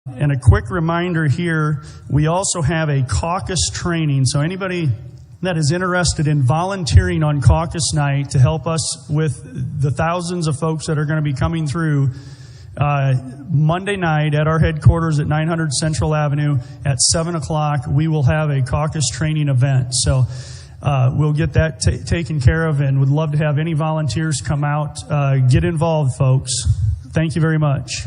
And a quick reminder here, we also have a caucus training. So anybody that is interested in volunteering on caucus night to help us with the thousands of folks that are going to be coming through, Monday night at our headquarters at 900 Central Avenue at 7 o'clock, we will have a caucus training event. So we'll get that taken care of, and would love to have any volunteers come out. Get involved, folks. Thank you very much.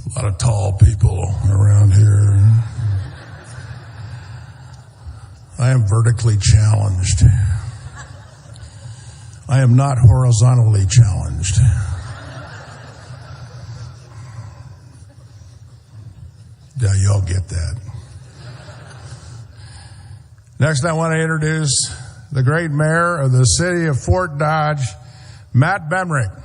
A lot of tall people around here. I am vertically challenged. I am not horizontally challenged. Yeah, y'all get that. Next, I want to introduce the great mayor of the city of Fort Dodge, Matt Bemrick.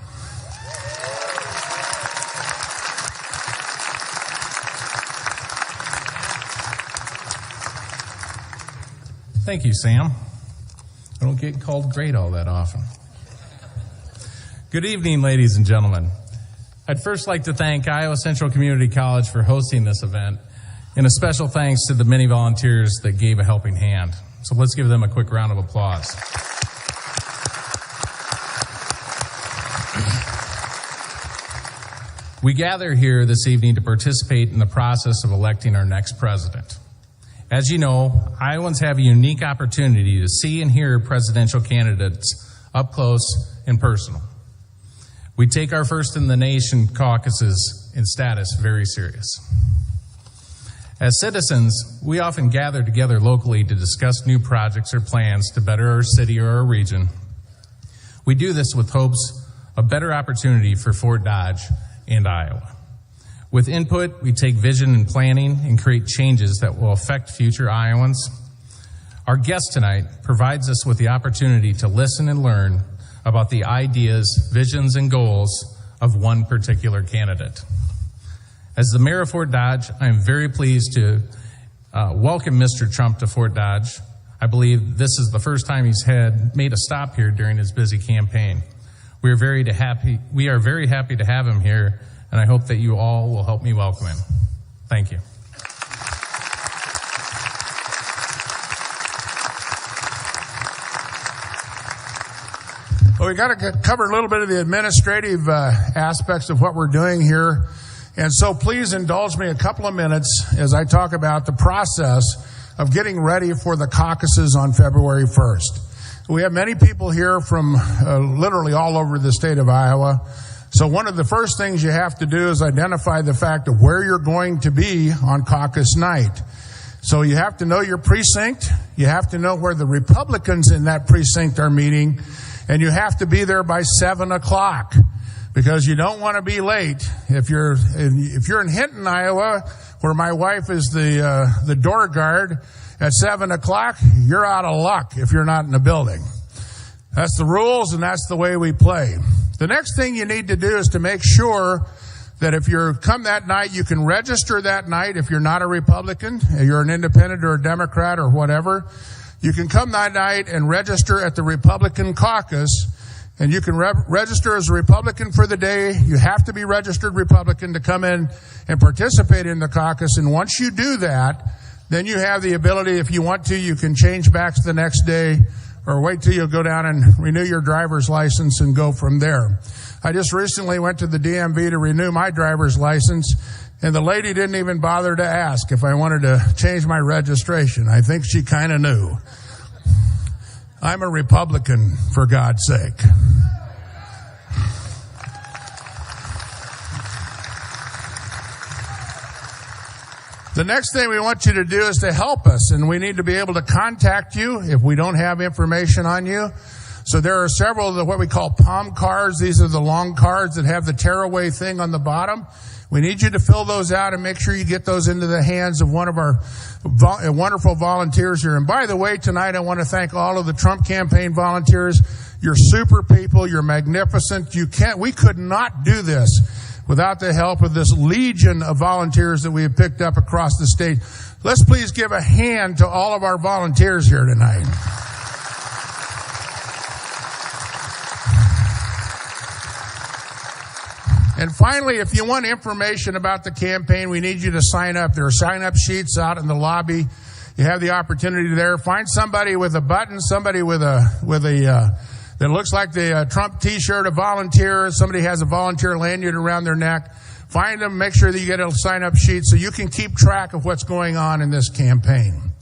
Thank you, Sam. I don't get called great all that often. Good evening, ladies and gentlemen. I'd first like to thank Iowa Central Community College for hosting this event, and a special thanks to the many volunteers that gave a helping hand. So let's give them a quick round of applause. We gather here this evening to participate in the process of electing our next president. As you know, Iowans have a unique opportunity to see and hear presidential candidates up close and personal. We take our First in the Nation caucuses and status very serious. As citizens, we often gather together locally to discuss new projects or plans to better our city or our region. We do this with hopes of better opportunity for Fort Dodge and Iowa. With input, we take vision and planning and create changes that will affect future Iowans. Our guest tonight provides us with the opportunity to listen and learn about the ideas, visions, and goals of one particular candidate. As the mayor of Fort Dodge, I am very pleased to welcome Mr. Trump to Fort Dodge. I believe this is the first time he's made a stop here during his busy campaign. We are very happy to have him here, and I hope that you all will help me welcome him. Thank you. Well, we got to cover a little bit of the administrative aspects of what we're doing here. And so please indulge me a couple of minutes as I talk about the process of getting ready for the caucuses on February 1st. We have many people here from literally all over the state of Iowa. So one of the first things you have to do is identify the fact of where you're going to be on caucus night. So you have to know your precinct. You have to know where the Republicans in that precinct are meeting. And you have to be there by 7 o'clock because you don't want to be late. If you're in Hinton, Iowa, where my wife is the door guard, at 7 o'clock, you're out of luck if you're not in the building. That's the rules, and that's the way we play. The next thing you need to do is to make sure that if you come that night, you can register that night. If you're not a Republican, you're an independent or a Democrat or whatever, you can come that night and register at the Republican caucus, and you can register as a Republican for the day. You have to be registered Republican to come in and participate in the caucus, and once you do that, then you have the ability, if you want to, you can change back to the next day or wait till you go down and renew your driver's license and go from there. I just recently went to the DMV to renew my driver's license, and the lady didn't even bother to ask if I wanted to change my registration. I think she kind of knew. I'm a Republican, for God's sake. The next thing we want you to do is to help us, and we need to be able to contact you if we don't have information on you. So there are several of what we call palm cards. These are the long cards that have the tearaway thing on the bottom. We need you to fill those out and make sure you get those into the hands of one of our wonderful volunteers here. And by the way, tonight I want to thank all of the Trump campaign volunteers. You're super people. You're magnificent. We could not do this without the help of this legion of volunteers that we have picked up across the state. Let's please give a hand to all of our volunteers here tonight. And finally, if you want information about the campaign, we need you to sign up. There are sign-up sheets out in the lobby. You have the opportunity there. Find somebody with a button, somebody with a that looks like the Trump T-shirt, a volunteer. Somebody has a volunteer lanyard around their neck. Find them. Make sure that you get a sign-up sheet so you can keep track of what's going on in this campaign.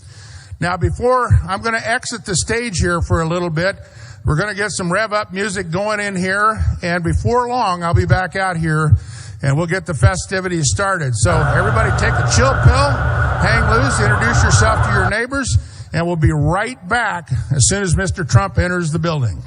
Now, before I'm going to exit the stage here for a little bit, we're going to get some rev-up music going in here, and before long, I'll be back out here, and we'll get the festivities started. So everybody take a chill pill, hang loose, introduce yourself to your neighbors, and we'll be right back as soon as Mr. Trump enters the building.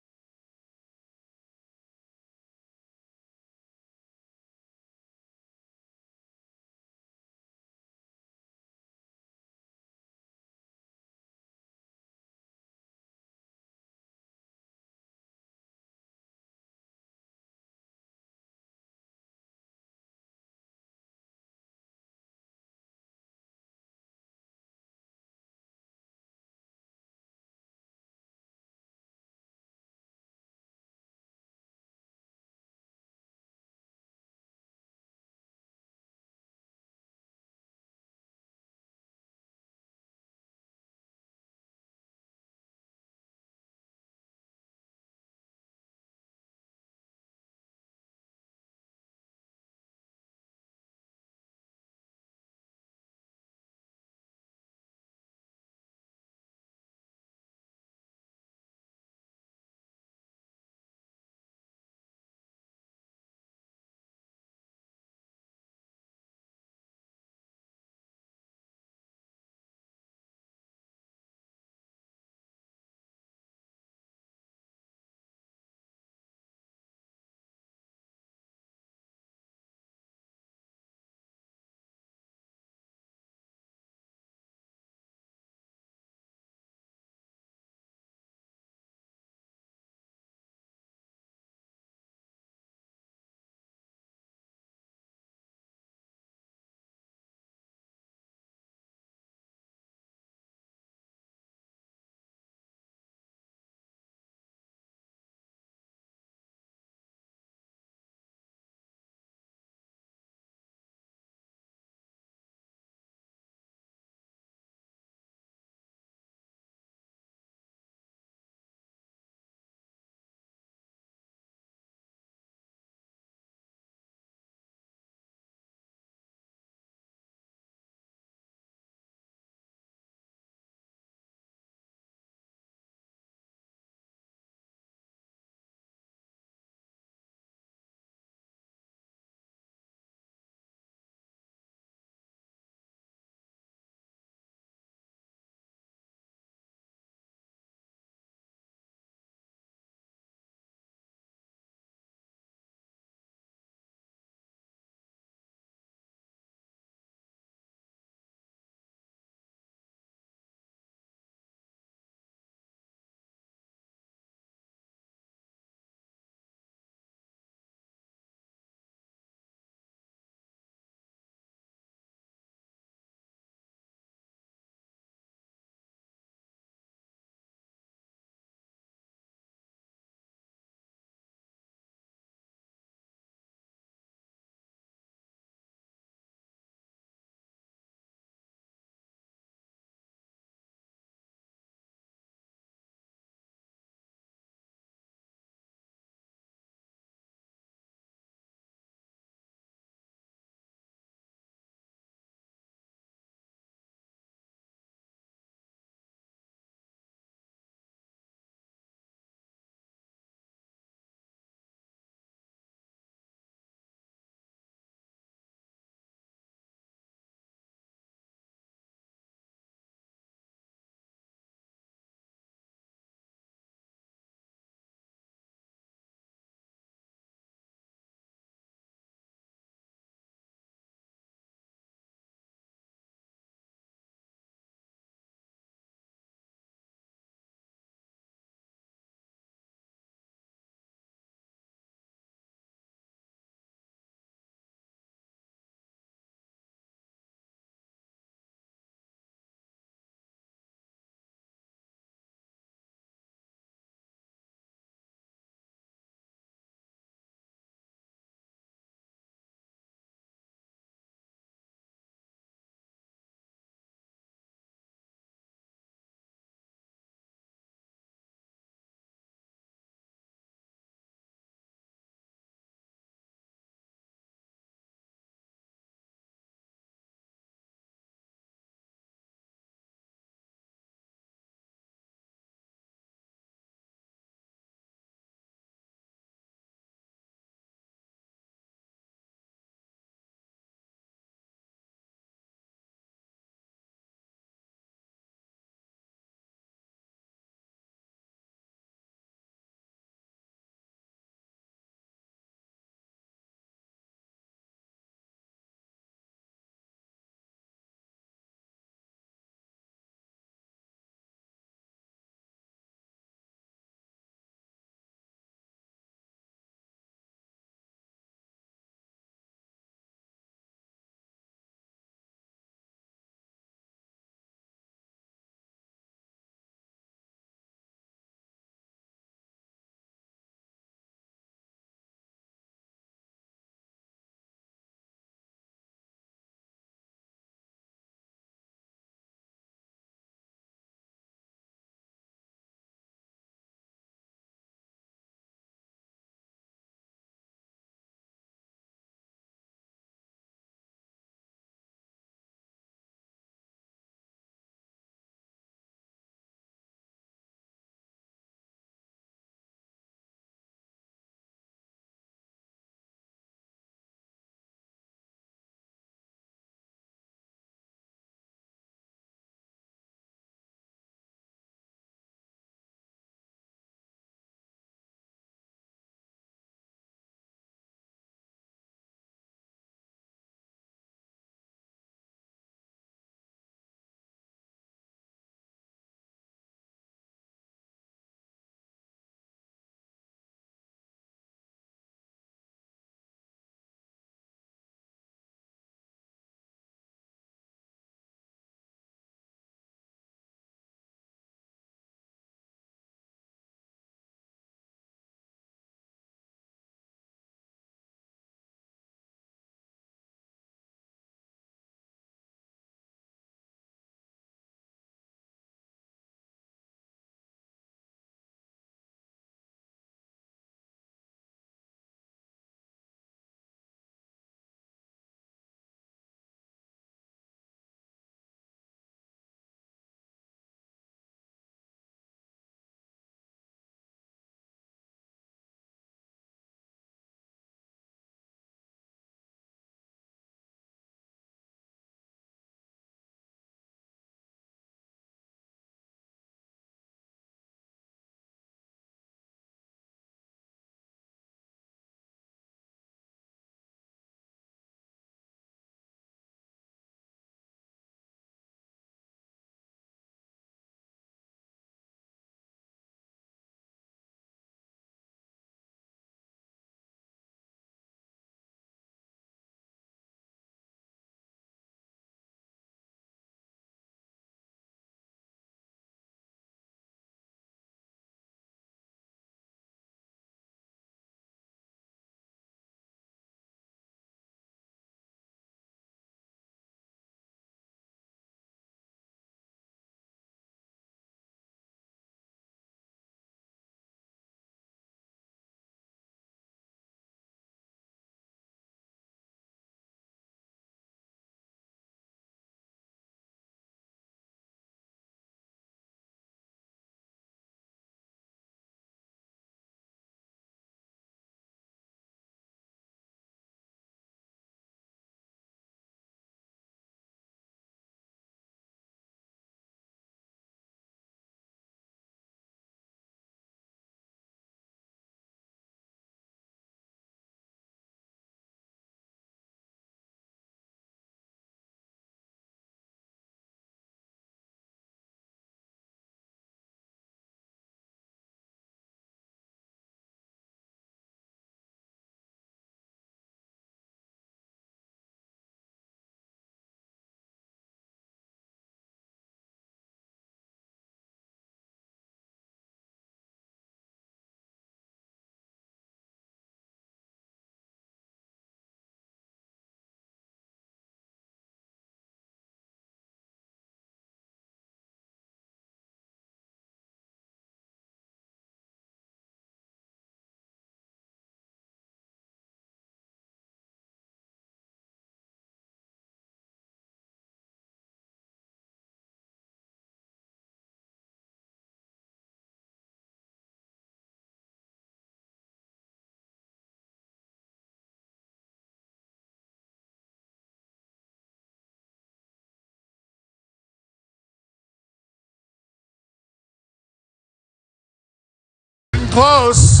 close.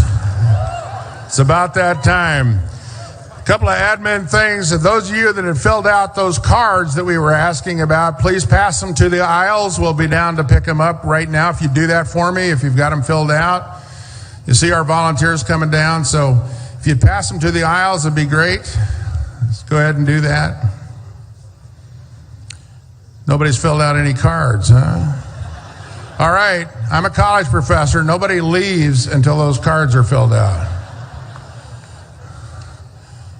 It's about that time. A couple of admin things. Those of you that have filled out those cards that we were asking about, please pass them to the aisles. We'll be down to pick them up right now. If you do that for me, if you've got them filled out. You see our volunteers coming down, so if you'd pass them to the aisles, it'd be great. Let's go ahead and do that. Nobody's filled out any cards, huh? All right, I'm a college professor. Nobody leaves until those cards are filled out.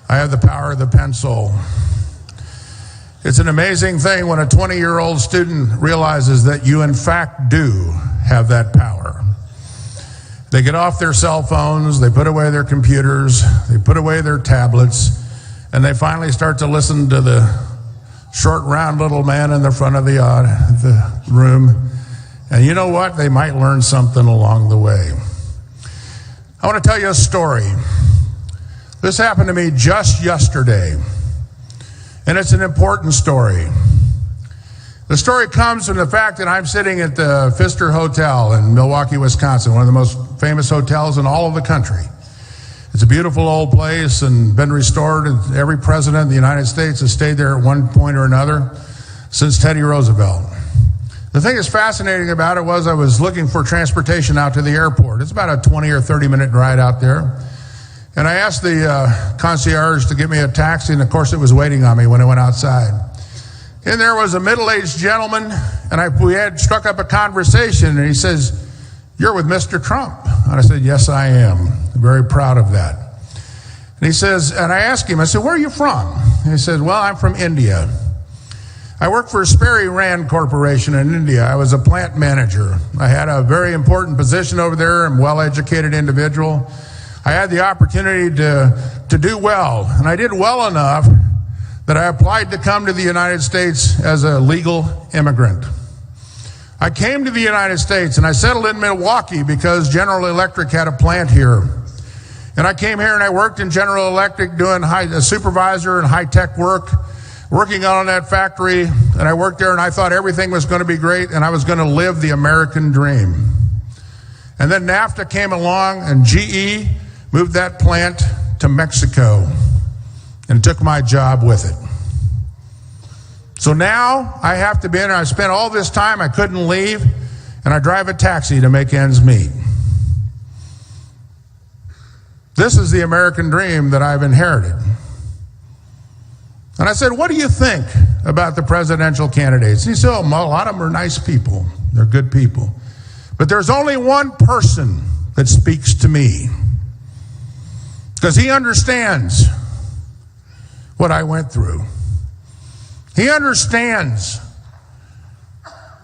I have the power of the pencil. It's an amazing thing when a 20-year-old student realizes that you, in fact, do have that power. They get off their cell phones, they put away their computers, they put away their tablets, and they finally start to listen to the short, round little man in the front of the room. And you know what? They might learn something along the way. I want to tell you a story. This happened to me just yesterday, and it's an important story. The story comes from the fact that I'm sitting at the Pfister Hotel in Milwaukee, Wisconsin, one of the most famous hotels in all of the country. It's a beautiful old place and been restored, and every president of the United States has stayed there at one point or another since Teddy Roosevelt. The thing that's fascinating about it was I was looking for transportation out to the airport. It's about a 20 or 30-minute ride out there. And I asked the concierge to give me a taxi, and of course it was waiting on me when I went outside. And there was a middle-aged gentleman, and we had struck up a conversation, and he says, "You're with Mr. Trump." And I said, "Yes, I am. I'm very proud of that." And he says, and I asked him, I said, "Where are you from?" And he said, "Well, I'm from India. I work for Sperry Rand Corporation in India. I was a plant manager. I had a very important position over there. I'm a well-educated individual. I had the opportunity to do well, and I did well enough that I applied to come to the United States as a legal immigrant. I came to the United States and I settled in Milwaukee because General Electric had a plant here. And I came here and I worked in General Electric doing a supervisor and high-tech work, working on that factory. And I worked there and I thought everything was going to be great and I was going to live the American dream. And then NAFTA came along and GE moved that plant to Mexico and took my job with it. So now I have to be in, I spent all this time, I couldn't leave, and I drive a taxi to make ends meet. This is the American dream that I've inherited. And I said, "What do you think about the presidential candidates?" And he said, "Oh, a lot of them are nice people. They're good people. But there's only one person that speaks to me, because he understands what I went through. He understands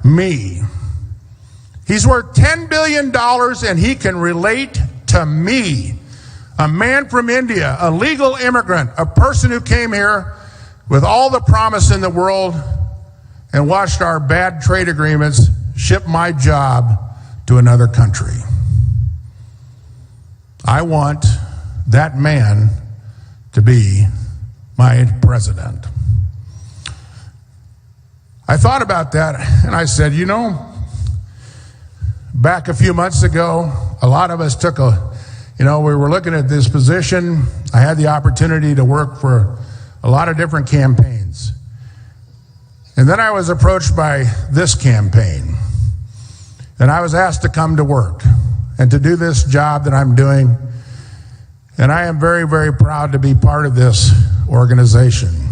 me. He's worth $10 billion and he can relate to me, a man from India, a legal immigrant, a person who came here with all the promise in the world and watched our bad trade agreements ship my job to another country. I want that man to be my president." I thought about that and I said, you know, back a few months ago, a lot of us we were looking at this position. I had the opportunity to work for a lot of different campaigns. And then I was approached by this campaign. And I was asked to come to work and to do this job that I'm doing. And I am very, very proud to be part of this organization.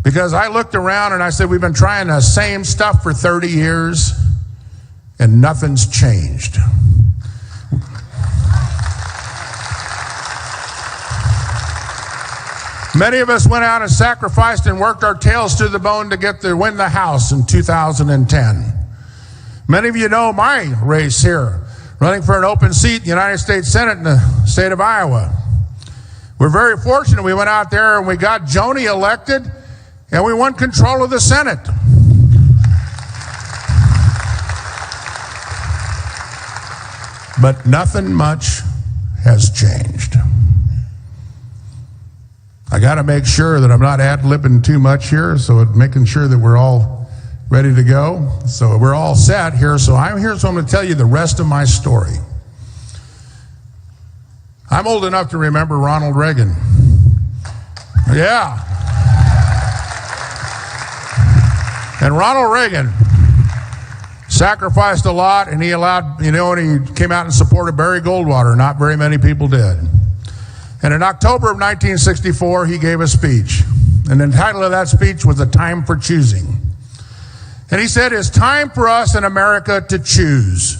Because I looked around and I said, we've been trying the same stuff for 30 years and nothing's changed. Many of us went out and sacrificed and worked our tails to the bone to win the House in 2010. Many of you know my race here, running for an open seat in the United States Senate in the state of Iowa. We're very fortunate. We went out there and we got Joni elected and we won control of the Senate. But nothing much has changed. I got to make sure that I'm not ad-libbing too much here, so making sure that we're all ready to go. So we're all set here. So I'm going to tell you the rest of my story. I'm old enough to remember Ronald Reagan. Yeah. And Ronald Reagan sacrificed a lot, and he allowed, and he came out and supported Barry Goldwater. Not very many people did. And in October of 1964, he gave a speech. And the title of that speech was A Time for Choosing. And he said, it's time for us in America to choose.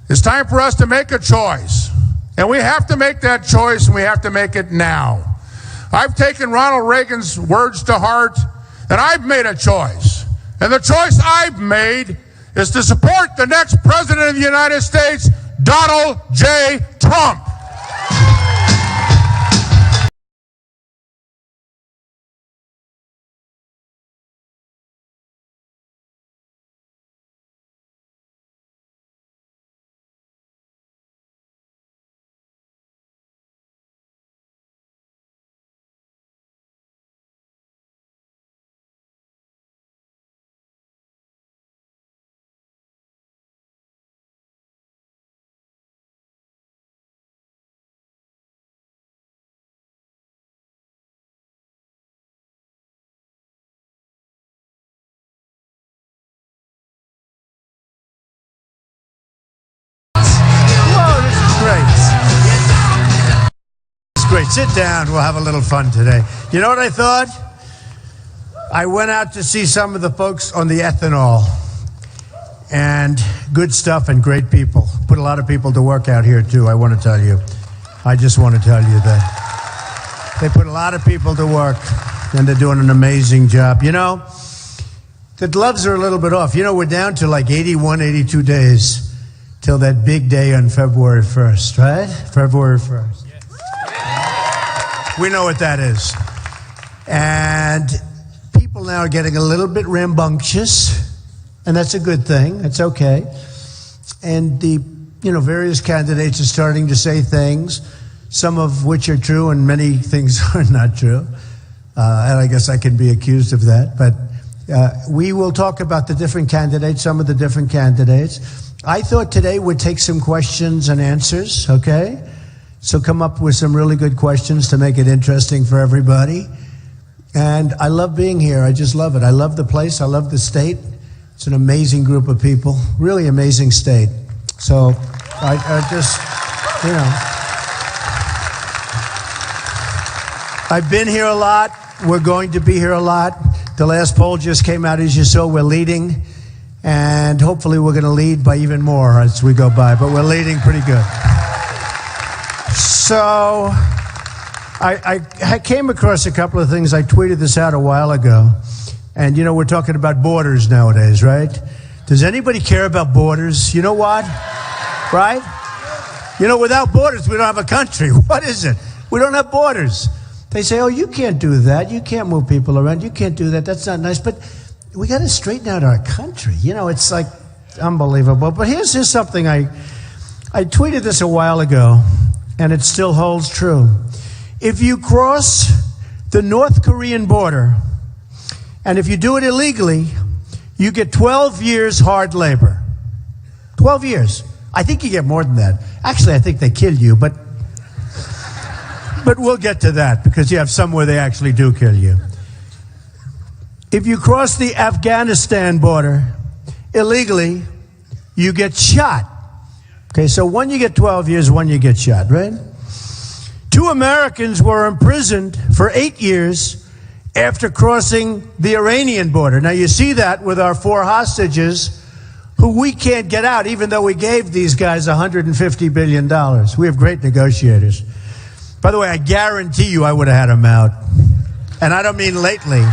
It's time for us to make a choice. And we have to make that choice, and we have to make it now. I've taken Ronald Reagan's words to heart, and I've made a choice. And the choice I've made is to support the next president of the United States, Donald J. Trump. Great. Sit down. We'll have a little fun today. You know what I thought? I went out to see some of the folks on the ethanol. And good stuff and great people. Put a lot of people to work out here, too, I want to tell you. I just want to tell you that. They put a lot of people to work, and they're doing an amazing job. You know, the gloves are a little bit off. You know, we're down to like 81, 82 days till that big day on February 1st, right? February 1st. We know what that is. And people now are getting a little bit rambunctious, and that's a good thing. That's okay. And the, various candidates are starting to say things, some of which are true and many things are not true. And I guess I can be accused of that. But we will talk about the different candidates, some of the different candidates. I thought today would take some questions and answers, okay? So come up with some really good questions to make it interesting for everybody. And I love being here. I just love it. I love the place. I love the state. It's an amazing group of people. Really amazing state. So I just, I've been here a lot. We're going to be here a lot. The last poll just came out, as you saw. We're leading. And hopefully we're going to lead by even more as we go by. But we're leading pretty good. So I came across a couple of things. I tweeted this out a while ago. And, we're talking about borders nowadays, right? Does anybody care about borders? You know what? Right? Without borders, we don't have a country. What is it? We don't have borders. They say, oh, you can't do that. You can't move people around. You can't do that. That's not nice. But we got to straighten out our country. It's like unbelievable. But here's something. I tweeted this a while ago. And it still holds true. If you cross the North Korean border, and if you do it illegally, you get 12 years hard labor. 12 years. I think you get more than that. Actually, I think they kill you, but we'll get to that because you have some where they actually do kill you. If you cross the Afghanistan border illegally, you get shot. Okay, so one you get 12 years, one you get shot, right? 2 Americans were imprisoned for 8 years after crossing the Iranian border. Now you see that with our 4 hostages who we can't get out, even though we gave these guys $150 billion. We have great negotiators. By the way, I guarantee you I would have had them out. And I don't mean lately.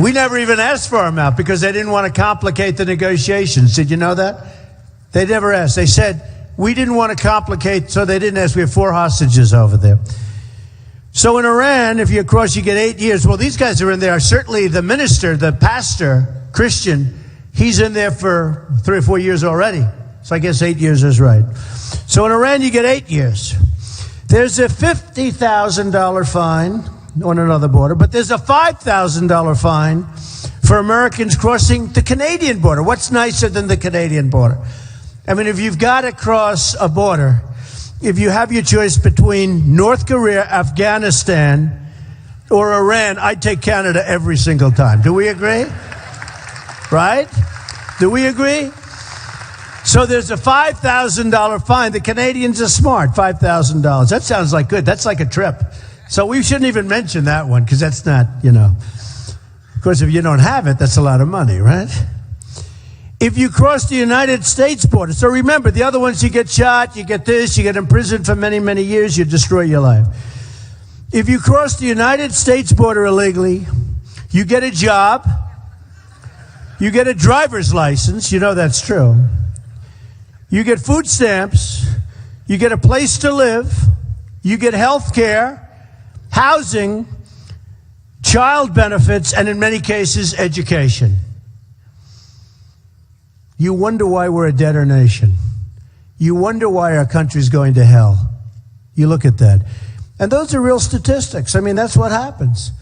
We never even asked for them out because they didn't want to complicate the negotiations. Did you know that? They never asked. They said, we didn't want to complicate, so they didn't ask. We have 4 hostages over there. So in Iran, if you cross, you get 8 years. Well, these guys are in there. Certainly the minister, the pastor, Christian, he's in there for 3 or 4 years already. So I guess 8 years is right. So in Iran, you get 8 years. There's a $50,000 fine on another border, but there's a $5,000 fine for Americans crossing the Canadian border. What's nicer than the Canadian border? I mean, if you've got to cross a border, if you have your choice between North Korea, Afghanistan, or Iran, I'd take Canada every single time. Do we agree? Right? Do we agree? So there's a $5,000 fine. The Canadians are smart, $5,000. That sounds like good. That's like a trip. So we shouldn't even mention that one because that's not, Of course, if you don't have it, that's a lot of money, right? If you cross the United States border, so remember, the other ones, you get shot, you get this, you get imprisoned for many, many years, you destroy your life. If you cross the United States border illegally, you get a job, you get a driver's license, that's true. You get food stamps, you get a place to live, you get health care, housing, child benefits, and in many cases, education. You wonder why we're a debtor nation. You wonder why our country's going to hell. You look at that. And those are real statistics. I mean, that's what happens.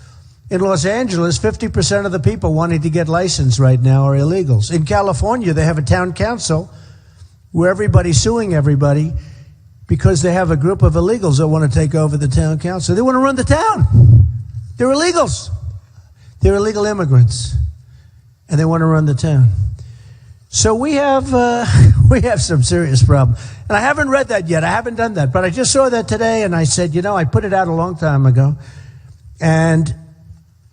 In Los Angeles, 50% of the people wanting to get licensed right now are illegals. In California, they have a town council where everybody's suing everybody because they have a group of illegals that want to take over the town council. They want to run the town. They're illegals. They're illegal immigrants. And they want to run the town. So we have some serious problem. And I haven't read that yet. I haven't done that. But I just saw that today, and I said, I put it out a long time ago. And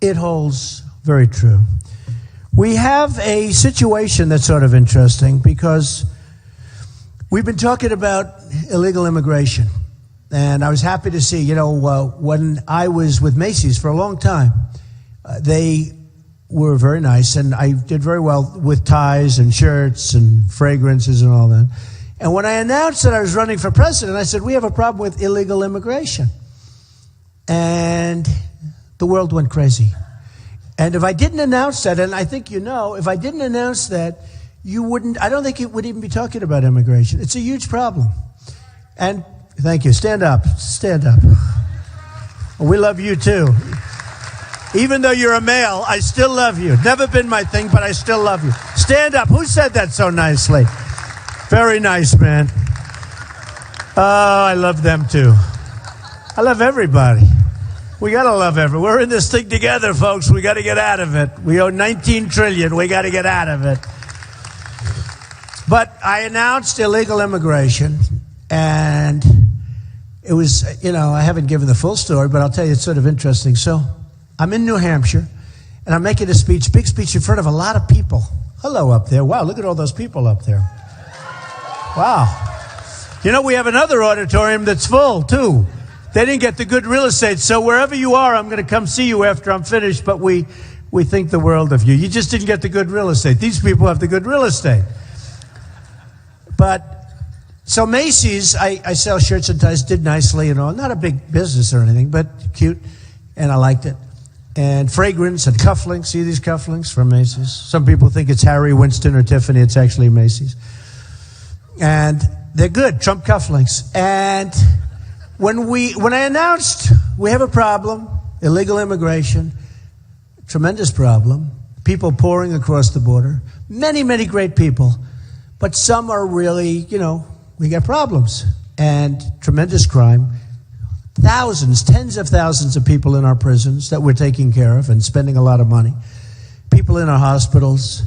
it holds very true. We have a situation that's sort of interesting because we've been talking about illegal immigration. And I was happy to see, when I was with Macy's for a long time, they were very nice, and I did very well with ties and shirts and fragrances and all that. And when I announced that I was running for president, I said, we have a problem with illegal immigration. And the world went crazy. And if I didn't announce that, and I think if I didn't announce that, I don't think it would even be talking about immigration. It's a huge problem. And thank you. Stand up. Stand up. We love you too. Even though you're a male, I still love you. Never been my thing, but I still love you. Stand up. Who said that so nicely? Very nice, man. Oh, I love them too. I love everybody. We got to love everyone. We're in this thing together, folks. We got to get out of it. We owe $19 trillion. We got to get out of it. But I announced illegal immigration, and it was, I haven't given the full story, but I'll tell you, it's sort of interesting. So I'm in New Hampshire, and I'm making a speech, big speech in front of a lot of people. Hello up there. Wow, look at all those people up there. Wow. We have another auditorium that's full, too. They didn't get the good real estate, so wherever you are, I'm going to come see you after I'm finished, but we think the world of you. You just didn't get the good real estate. These people have the good real estate. But, so Macy's, I sell shirts and ties, did nicely and all. Not a big business or anything, but cute, and I liked it. And fragrance and cufflinks. See these cufflinks from Macy's? Some people think it's Harry Winston or Tiffany. It's actually Macy's. And they're good, Trump cufflinks. And when I announced we have a problem, illegal immigration, tremendous problem, people pouring across the border, many, many great people, but some are really, we got problems and tremendous crime. Thousands, tens of thousands of people in our prisons that we're taking care of and spending a lot of money. People in our hospitals,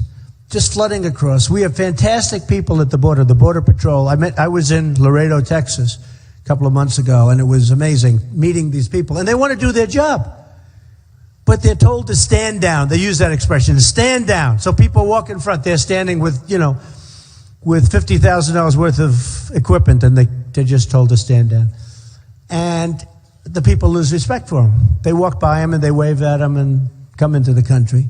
just flooding across. We have fantastic people at the Border Patrol. I was in Laredo, Texas a couple of months ago, and it was amazing meeting these people. And they want to do their job, but they're told to stand down. They use that expression, stand down. So people walk in front. They're standing with $50,000 worth of equipment, and they're just told to stand down. And the people lose respect for them. They walk by them and they wave at them and come into the country.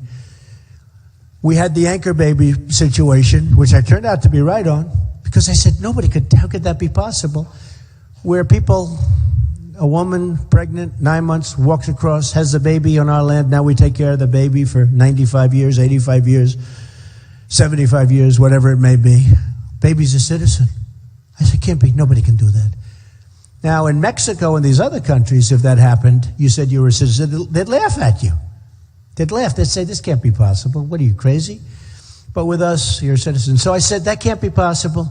We had the anchor baby situation, which I turned out to be right on, because I said, how could that be possible? Where a woman pregnant, 9 months, walks across, has a baby on our land. Now we take care of the baby for 95 years, 85 years, 75 years, whatever it may be. Baby's a citizen. I said, can't be. Nobody can do that. Now, in Mexico and these other countries, if that happened, you said you were a citizen, they'd laugh at you. They'd laugh. They'd say, this can't be possible. What are you, crazy? But with us, you're a citizen. So I said, that can't be possible.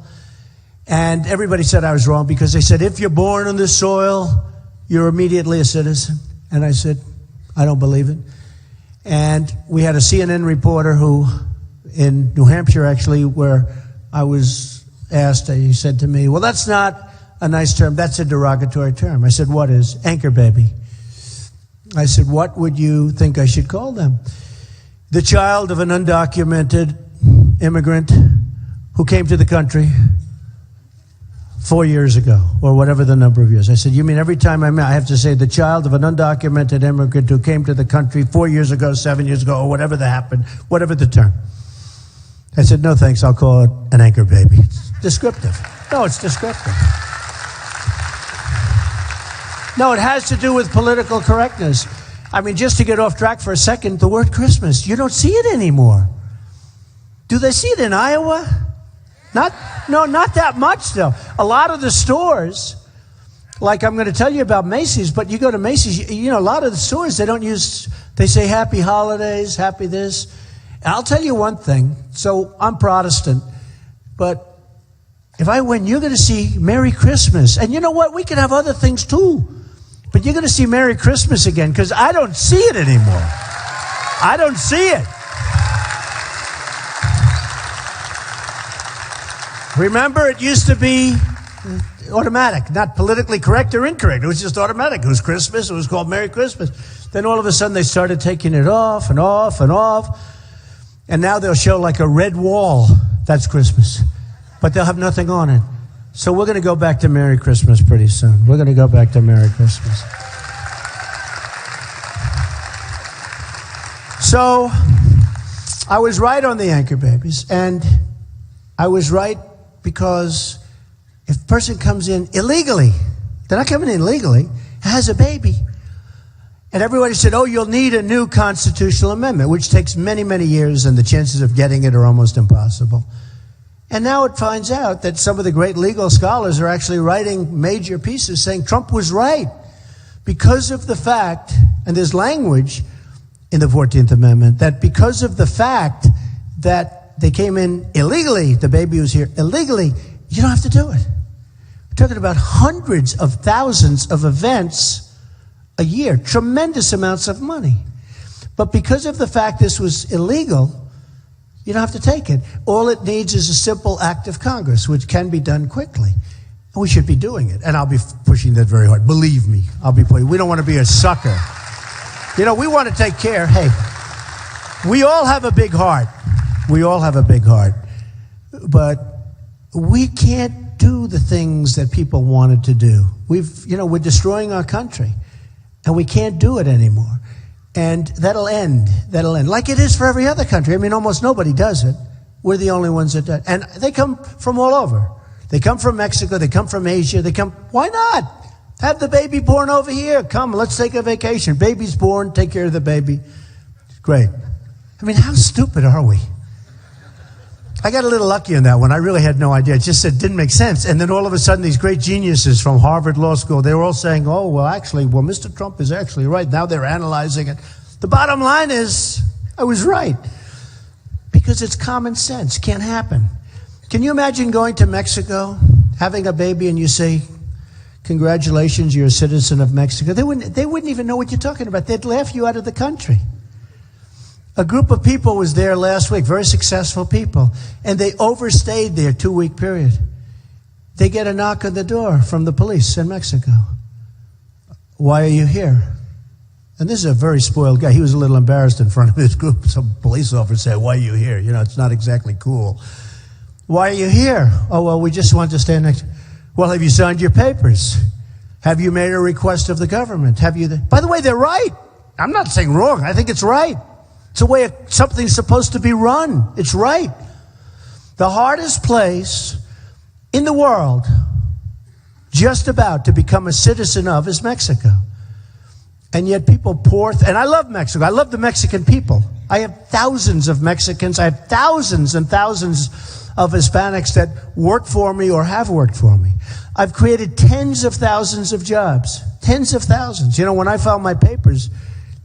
And everybody said I was wrong because they said, if you're born on this soil, you're immediately a citizen. And I said, I don't believe it. And we had a CNN reporter who, in New Hampshire actually, where I was asked, he said to me, well, that's not a nice term, that's a derogatory term. I said, what is? Anchor baby. I said, what would you think I should call them? The child of an undocumented immigrant who came to the country 4 years ago, or whatever the number of years. I said, you mean every time I have to say the child of an undocumented immigrant who came to the country 4 years ago, 7 years ago, or whatever that happened, whatever the term. I said, no thanks, I'll call it an anchor baby. It's descriptive. No, it's descriptive. No, it has to do with political correctness. I mean, just to get off track for a second, the word Christmas, you don't see it anymore. Do they see it in Iowa? Not that much, though. A lot of the stores, like I'm going to tell you about Macy's, but you go to Macy's, you know, a lot of the stores, they say happy holidays, happy this. And I'll tell you one thing. So I'm Protestant, but if I win, you're going to see Merry Christmas. And you know what? We can have other things too. But you're going to see Merry Christmas again, because I don't see it anymore. I don't see it. Remember, it used to be automatic, not politically correct or incorrect. It was just automatic. It was Christmas. It was called Merry Christmas. Then all of a sudden they started taking it off and off and off. And now they'll show like a red wall. That's Christmas. But they'll have nothing on it. So we're going to go back to Merry Christmas pretty soon. We're going to go back to Merry Christmas. So I was right on the anchor babies. And I was right because if a person comes in illegally, they're not coming in legally, has a baby. And everybody said, oh, you'll need a new constitutional amendment, which takes many, many years, and the chances of getting it are almost impossible. And now it finds out that some of the great legal scholars are actually writing major pieces saying Trump was right because of the fact, and there's language in the 14th Amendment, that because of the fact that they came in illegally, the baby was here illegally, you don't have to do it. We're talking about hundreds of thousands of events a year, tremendous amounts of money. But because of the fact this was illegal, you don't have to take it. All it needs is a simple act of Congress, which can be done quickly. And we should be doing it. And I'll be pushing that very hard. Believe me, I'll be pushing. We don't want to be a sucker. You know, we want to take care. Hey, we all have a big heart. We all have a big heart. But we can't do the things that people wanted to do. We're destroying our country. And we can't do it anymore. And that'll end. That'll end. Like it is for every other country. I mean, almost nobody does it. We're the only ones that do it. And they come from all over. They come from Mexico. They come from Asia. Why not? Have the baby born over here. Come, let's take a vacation. Baby's born. Take care of the baby. Great. I mean, how stupid are we? I got a little lucky on that one. I really had no idea. It just didn't make sense. And then all of a sudden, these great geniuses from Harvard Law School, they were all saying, Mr. Trump is actually right. Now they're analyzing it. The bottom line is, I was right. Because it's common sense. Can't happen. Can you imagine going to Mexico, having a baby, and you say, congratulations, you're a citizen of Mexico? They wouldn't even know what you're talking about. They'd laugh you out of the country. A group of people was there last week, very successful people, and they overstayed their 2-week period. They get a knock on the door from the police in Mexico. Why are you here? And this is a very spoiled guy. He was a little embarrassed in front of his group. Some police officer said, why are you here? You know, it's not exactly cool. Why are you here? Oh, well, we just want to stay next. Well, have you signed your papers? Have you made a request of the government? By the way, they're right. I'm not saying wrong. I think it's right. It's the way something's supposed to be run. It's right. The hardest place in the world, just about to become a citizen of, is Mexico. And yet people and I love Mexico. I love the Mexican people. I have thousands of Mexicans. I have thousands and thousands of Hispanics that work for me or have worked for me. I've created tens of thousands of jobs. Tens of thousands. You know, when I filed my papers,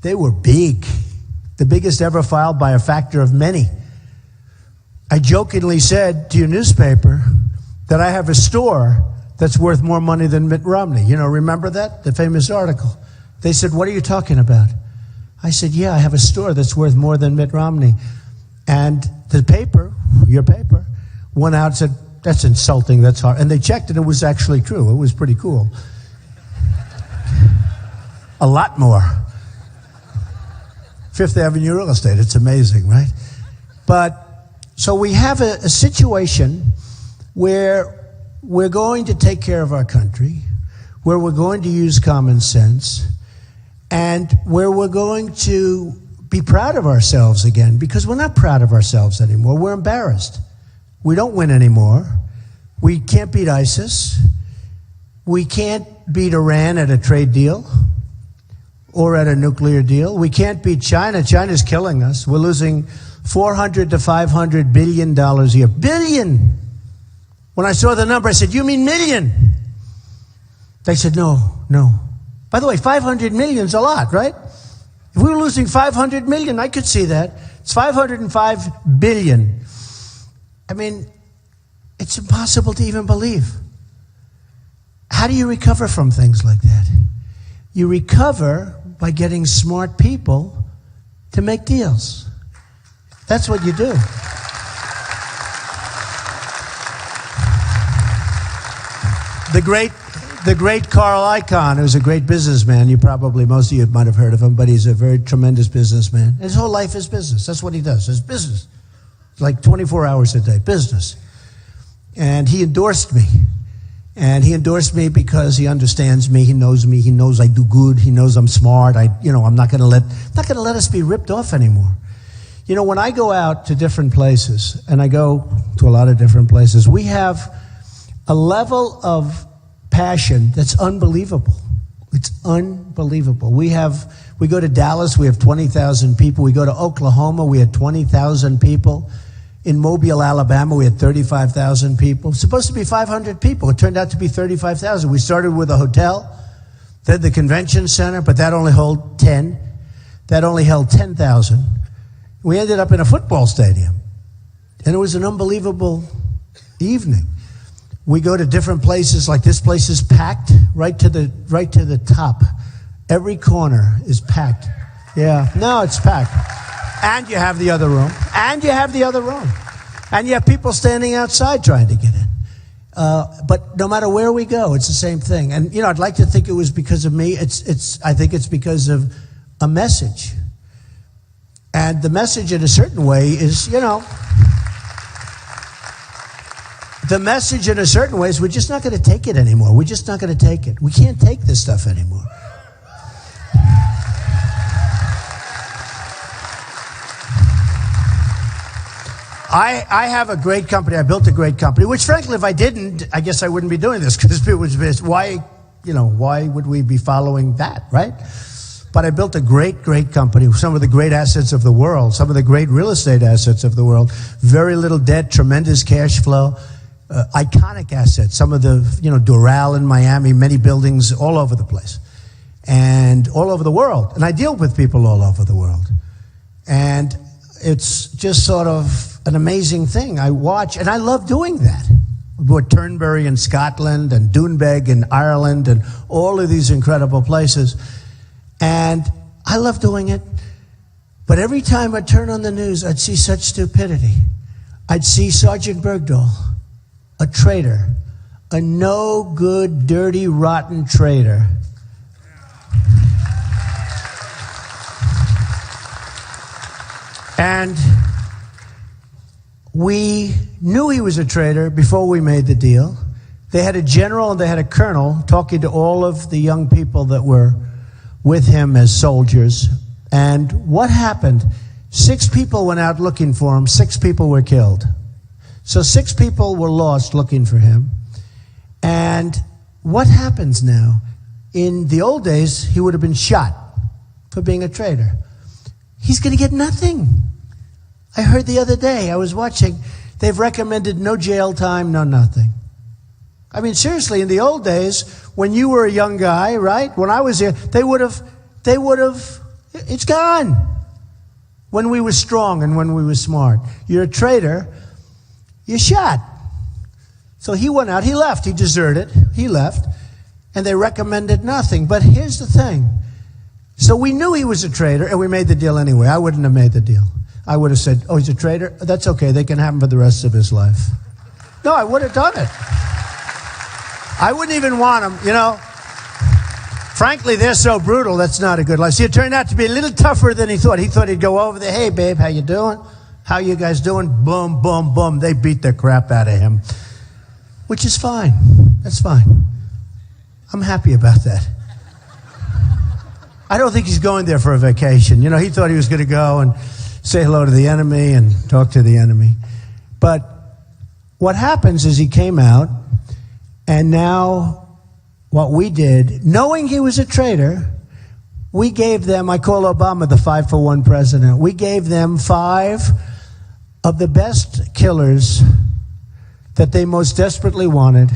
they were big. The biggest ever filed by a factor of many. I jokingly said to your newspaper that I have a store that's worth more money than Mitt Romney. You know, remember that? The famous article. They said, what are you talking about? I said, yeah, I have a store that's worth more than Mitt Romney. And the paper, your paper, went out and said, that's insulting, that's hard. And they checked, and it was actually true. It was pretty cool. A lot more. Fifth Avenue real estate, it's amazing, right? But, so we have a situation where we're going to take care of our country, where we're going to use common sense, and where we're going to be proud of ourselves again, because we're not proud of ourselves anymore. We're embarrassed. We don't win anymore. We can't beat ISIS. We can't beat Iran at a trade deal or at a nuclear deal. We can't beat China. China's killing us. We're losing $400 to $500 billion a year. Billion! When I saw the number, I said, you mean million? They said, no. By the way, 500 million is a lot, right? If we were losing 500 million, I could see that. It's 505 billion. I mean, it's impossible to even believe. How do you recover from things like that? You recover by getting smart people to make deals. That's what you do. The great Carl Icahn, who's a great businessman, most of you might have heard of him, but he's a very tremendous businessman. His whole life is business. That's what he does, is business. Like 24 hours a day, business. And he endorsed me. And he endorsed me because he understands me, he knows I do good, he knows I'm smart. I'm not going to let us be ripped off anymore. You know, when I go out to different places, and I go to a lot of different places, we have a level of passion that's unbelievable. It's unbelievable. We go to Dallas, we have 20,000 people. We go to Oklahoma, we had 20,000 people. In Mobile, Alabama, we had 35,000 people. It's supposed to be 500 people. It turned out to be 35,000. We started with a hotel, then the convention center, but that only held 10. That only held 10,000. We ended up in a football stadium. And it was an unbelievable evening. We go to different places, like this place is packed right to the top. Every corner is packed. Yeah, no, it's packed. And you have the other room. And you have people standing outside trying to get in. But no matter where we go, it's the same thing. And, I'd like to think it was because of me. I think it's because of a message. And the message in a certain way is, the message in a certain way is we're just not going to take it anymore. We're just not going to take it. We can't take this stuff anymore. I have a great company. I built a great company, which frankly, if I didn't, I guess I wouldn't be doing this, because it was, why would we be following that, right? But I built a great, great company with some of the great assets of the world, some of the great real estate assets of the world, very little debt, tremendous cash flow, iconic assets, some of the, Doral in Miami, many buildings all over the place and all over the world. And I deal with people all over the world. And it's just sort of an amazing thing. I watch, and I love doing that. We bought Turnberry in Scotland and Doonbeg in Ireland and all of these incredible places. And I love doing it. But every time I turn on the news, I'd see such stupidity. I'd see Sergeant Bergdahl, a traitor, a no good, dirty, rotten traitor. And we knew he was a traitor before we made the deal. They had a general and they had a colonel talking to all of the young people that were with him as soldiers. And what happened? 6 people went out looking for him. 6 people were killed. So 6 people were lost looking for him. And what happens now? In the old days, he would have been shot for being a traitor. He's going to get nothing. I heard the other day, I was watching, they've recommended no jail time, no nothing. I mean, seriously, in the old days, when you were a young guy, right? When I was here, they would have, it's gone. When we were strong and when we were smart. You're a traitor, you're shot. So he went out, he left, he deserted, he left, and they recommended nothing. But here's the thing. So we knew he was a traitor, and we made the deal anyway. I wouldn't have made the deal. I would have said, oh, he's a traitor? That's okay, they can have him for the rest of his life. No, I would have done it. I wouldn't even want him, you know. Frankly, they're so brutal, that's not a good life. See, it turned out to be a little tougher than he thought. He thought he'd go over there, hey, babe, how you doing? How you guys doing? Boom, boom, boom. They beat the crap out of him, which is fine. That's fine. I'm happy about that. I don't think he's going there for a vacation. You know, he thought he was going to go and say hello to the enemy and talk to the enemy. But what happens is he came out, and now what we did, knowing he was a traitor, we gave them, I call Obama the 5-for-1 president, we gave them 5 of the best killers that they most desperately wanted,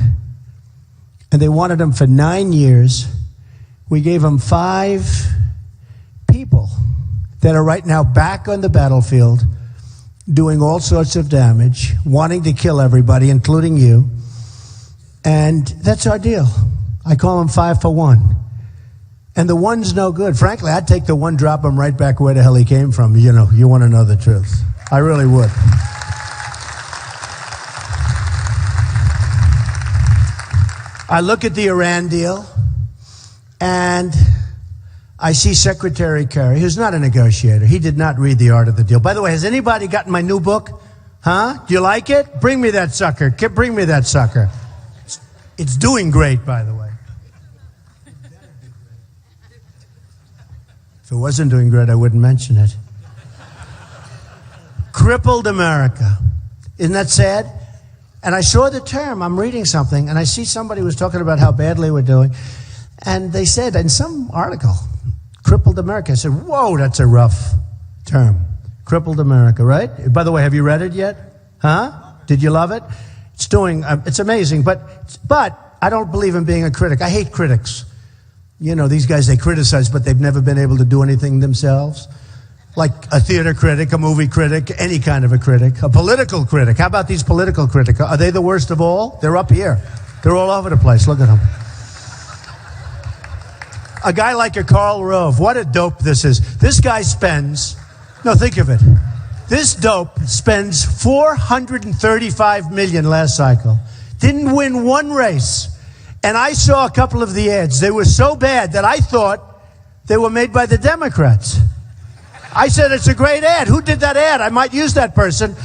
and they wanted them for 9 years. We gave them 5 people that are right now back on the battlefield doing all sorts of damage, wanting to kill everybody, including you. And that's our deal. I call them 5-for-1. And the one's no good. Frankly, I'd take the one, drop him right back where the hell he came from. You know, you want to know the truth. I really would. I look at the Iran deal, and I see Secretary Kerry, who's not a negotiator. He did not read The Art of the Deal. By the way, has anybody gotten my new book? Huh? Do you like it? Bring me that sucker. Bring me that sucker. It's doing great, by the way. If it wasn't doing great, I wouldn't mention it. Crippled America. Isn't that sad? And I saw the term. I'm reading something, and I see somebody was talking about how badly we're doing. And they said in some article, crippled America. I said, whoa, that's a rough term. Crippled America, right? By the way, have you read it yet? Huh? Did you love it? It's amazing, but I don't believe in being a critic. I hate critics. You know, these guys, they criticize, but they've never been able to do anything themselves. Like a theater critic, a movie critic, any kind of a critic, a political critic. How about these political critics? Are they the worst of all? They're up here. They're all over the place. Look at them. A guy like a Karl Rove, what a dope this is. This guy spends, think of it. This dope spends $435 million last cycle. Didn't win one race. And I saw a couple of the ads. They were so bad that I thought they were made by the Democrats. I said, it's a great ad. Who did that ad? I might use that person.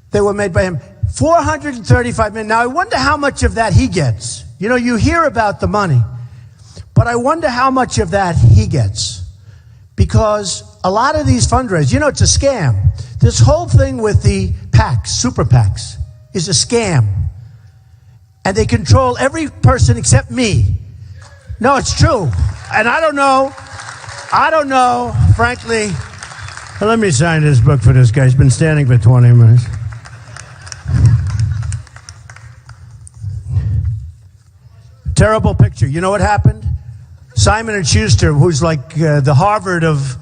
They were made by him. $435 million. Now, I wonder how much of that he gets. You know, you hear about the money. But I wonder how much of that he gets. Because a lot of these fundraisers, you know, it's a scam. This whole thing with the PACs, super PACs, is a scam. And they control every person except me. No, it's true. And I don't know, frankly. Well, let me sign this book for this guy. He's been standing for 20 minutes. Terrible picture. You know what happened? Simon & Schuster, who's like the Harvard of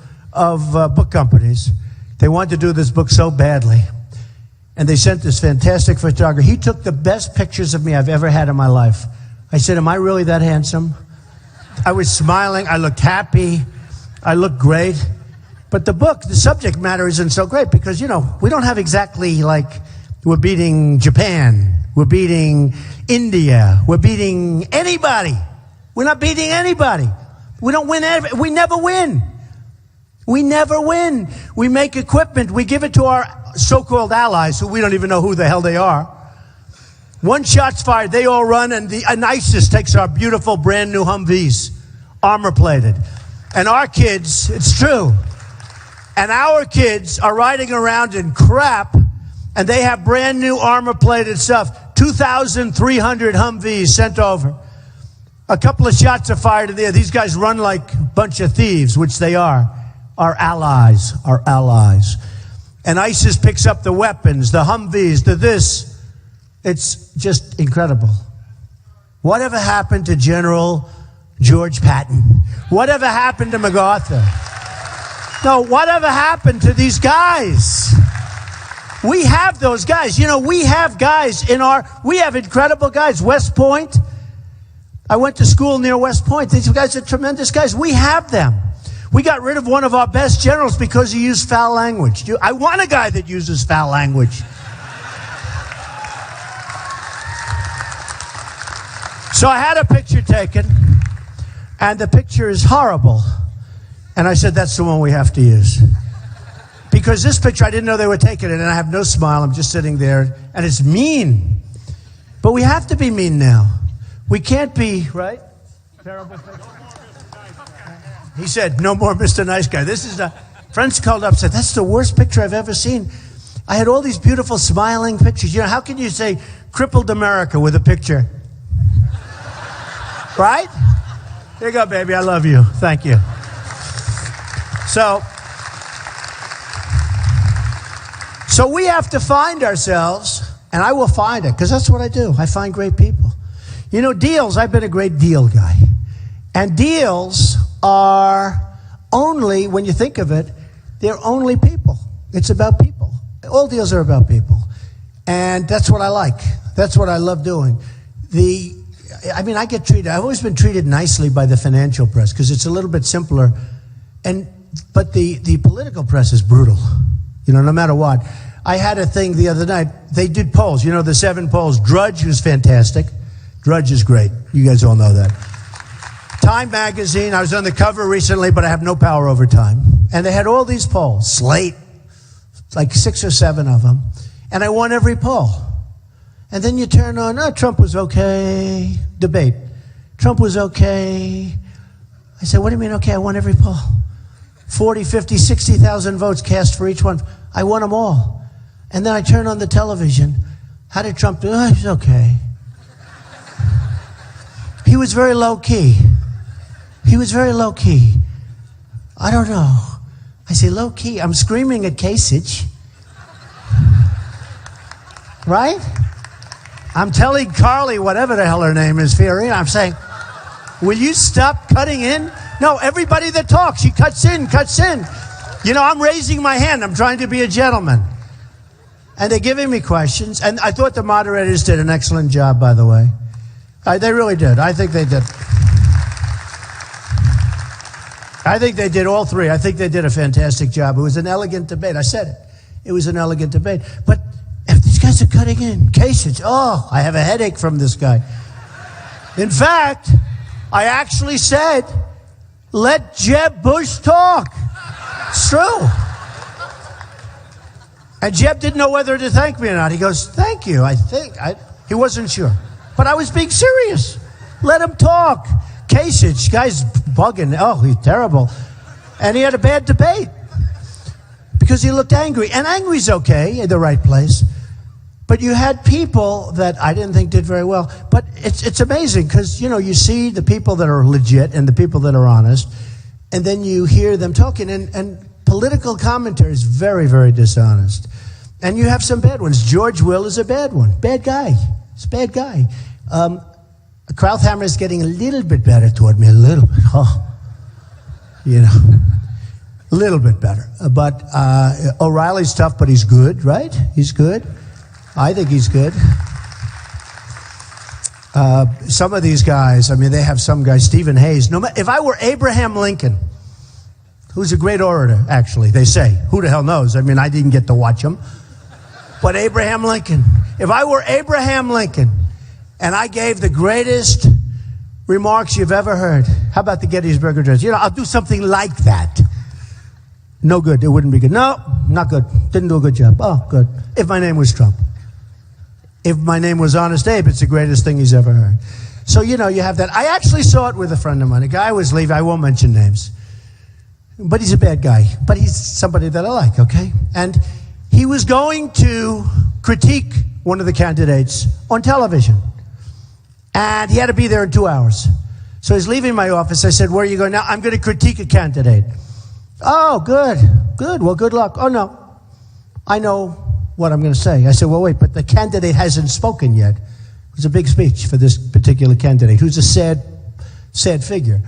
book companies, they wanted to do this book so badly. And they sent this fantastic photographer. He took the best pictures of me I've ever had in my life. I said, am I really that handsome? I was smiling. I looked happy. I looked great. But the book, the subject matter isn't so great because, you know, we don't have exactly like we're beating Japan. We're beating India. We're beating anybody. We're not beating anybody. We don't win. We never win. We never win. We make equipment. We give it to our so-called allies who we don't even know who the hell they are. One shot's fired. They all run, and ISIS takes our beautiful brand new Humvees, armor-plated. And our kids, it's true, and our kids are riding around in crap, and they have brand new armor-plated stuff. 2,300 Humvees sent over. A couple of shots are fired in the air. These guys run like a bunch of thieves, which they are. Our allies. And ISIS picks up the weapons, the Humvees, the this. It's just incredible. Whatever happened to General George Patton? Whatever happened to MacArthur? No, whatever happened to these guys? We have those guys. We have guys we have incredible guys. West Point. I went to school near West Point. These guys are tremendous guys. We have them. We got rid of one of our best generals because he used foul language. I want a guy that uses foul language. So I had a picture taken, and the picture is horrible. And I said, that's the one we have to use. Because this picture, I didn't know they were taking it, and I have no smile. I'm just sitting there, and it's mean. But we have to be mean now. We can't be, right? Terrible picture. He said, no more Mr. Nice Guy. Friends called up and said, that's the worst picture I've ever seen. I had all these beautiful smiling pictures. How can you say crippled America with a picture? Right? Here you go, baby. I love you. Thank you. So we have to find ourselves, and I will find it, because that's what I do. I find great people. Deals, I've been a great deal guy. And deals are only, when you think of it, they're only people. It's about people. All deals are about people. And that's what I like. That's what I love doing. I get treated, I've always been treated nicely by the financial press because it's a little bit simpler. But the political press is brutal, no matter what. I had a thing the other night. They did polls, the 7 polls. Drudge was fantastic. Drudge is great. You guys all know that. Time magazine, I was on the cover recently, but I have no power over Time. And they had all these polls. Slate, like 6 or 7 of them. And I won every poll. And then you turn on, Trump was okay. Debate. Trump was okay. I said, what do you mean okay? I won every poll. 40, 50, 60,000 votes cast for each one. I won them all. And then I turn on the television. How did Trump do? He's okay. He was very low key. He was very low key. I don't know. I say low key. I'm screaming at Kasich. Right? I'm telling Carly, whatever the hell her name is, Fiorina, I'm saying, will you stop cutting in? No, everybody that talks, she cuts in. I'm raising my hand. I'm trying to be a gentleman. And they're giving me questions. And I thought the moderators did an excellent job, by the way. They really did. I think they did. I think they did, all 3. I think they did a fantastic job. It was an elegant debate. I said it. It was an elegant debate. But if these guys are cutting in, Kasich, I have a headache from this guy. In fact, I actually said, let Jeb Bush talk. It's true. And Jeb didn't know whether to thank me or not. He goes, thank you, I think. He wasn't sure. But I was being serious. Let him talk. Kasich, guy's bugging. Oh, he's terrible. And he had a bad debate because he looked angry. And angry's okay in the right place. But you had people that I didn't think did very well. But it's amazing because, you see the people that are legit and the people that are honest. And then you hear them talking. And political commentary is very, very dishonest. And you have some bad ones. George Will is a bad one. Bad guy. He's a bad guy. Krauthammer is getting a little bit better toward me. A little bit. A little bit better. But O'Reilly's tough, but he's good, right? He's good. I think he's good. Some of these guys, they have some guys, Stephen Hayes. If I were Abraham Lincoln, who's a great orator, actually, they say. Who the hell knows? I didn't get to watch him. But Abraham Lincoln. If I were Abraham Lincoln and I gave the greatest remarks you've ever heard, how about the Gettysburg Address? I'll do something like that. No good. It wouldn't be good. No, not good. Didn't do a good job. Oh, good. If my name was Trump. If my name was Honest Abe, it's the greatest thing he's ever heard. So, you have that. I actually saw it with a friend of mine. A guy was leaving. I won't mention names. But he's a bad guy. But he's somebody that I like, okay? And he was going to critique one of the candidates on television. And he had to be there in 2 hours. So he's leaving my office. I said, where are you going now? I'm going to critique a candidate. Oh, good. Good. Well, good luck. Oh, no. I know what I'm going to say. I said, well, wait, but the candidate hasn't spoken yet. It was a big speech for this particular candidate, who's a sad figure.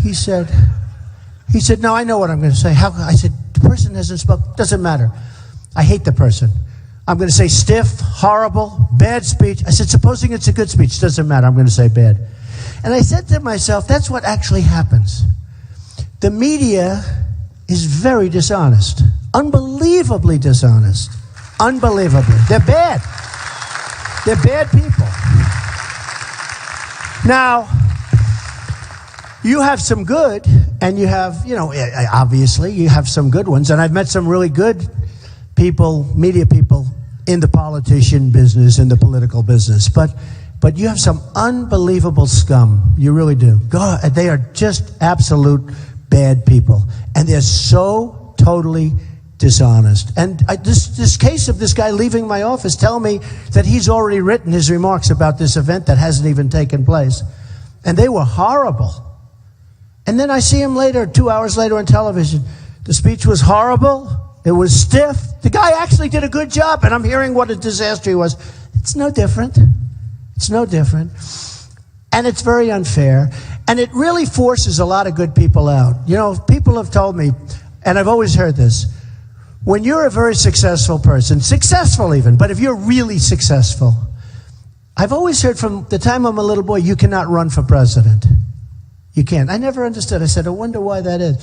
He said, no, I know what I'm going to say. I said, the person hasn't spoken. Doesn't matter. I hate the person. I'm going to say stiff, horrible, bad speech. I said, supposing it's a good speech, doesn't matter. I'm going to say bad. And I said to myself, that's what actually happens. The media is very dishonest. Unbelievably dishonest. Unbelievably. They're bad. They're bad people. Now, you have some good, and you have, obviously, you have some good ones. And I've met some really good people, media people, in the politician business, in the political business. But you have some unbelievable scum. You really do. God, they are just absolute bad people. And they're so totally dishonest. And this case of this guy leaving my office telling me that he's already written his remarks about this event that hasn't even taken place. And they were horrible. And then I see him later, 2 hours later on television. The speech was horrible. It was stiff. The guy actually did a good job, and I'm hearing what a disaster he was. It's no different. It's no different. And it's very unfair. And it really forces a lot of good people out. People have told me, and I've always heard this, when you're a very successful person, successful even, but if you're really successful, I've always heard from the time I'm a little boy, you cannot run for president. You can't. I never understood. I said, I wonder why that is.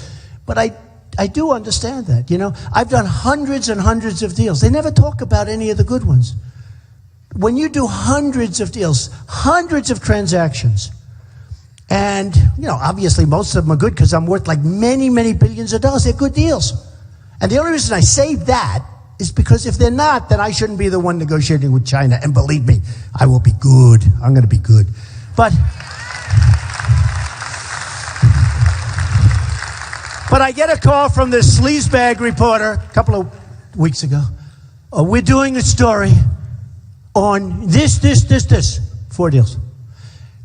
But I do understand that. I've done hundreds and hundreds of deals. They never talk about any of the good ones. When you do hundreds of deals, hundreds of transactions, and, obviously most of them are good because I'm worth like many, many billions of dollars. They're good deals. And the only reason I say that is because if they're not, then I shouldn't be the one negotiating with China. And believe me, I will be good. I'm going to be good. But I get a call from this sleazebag reporter a couple of weeks ago. We're doing a story on this. 4 deals.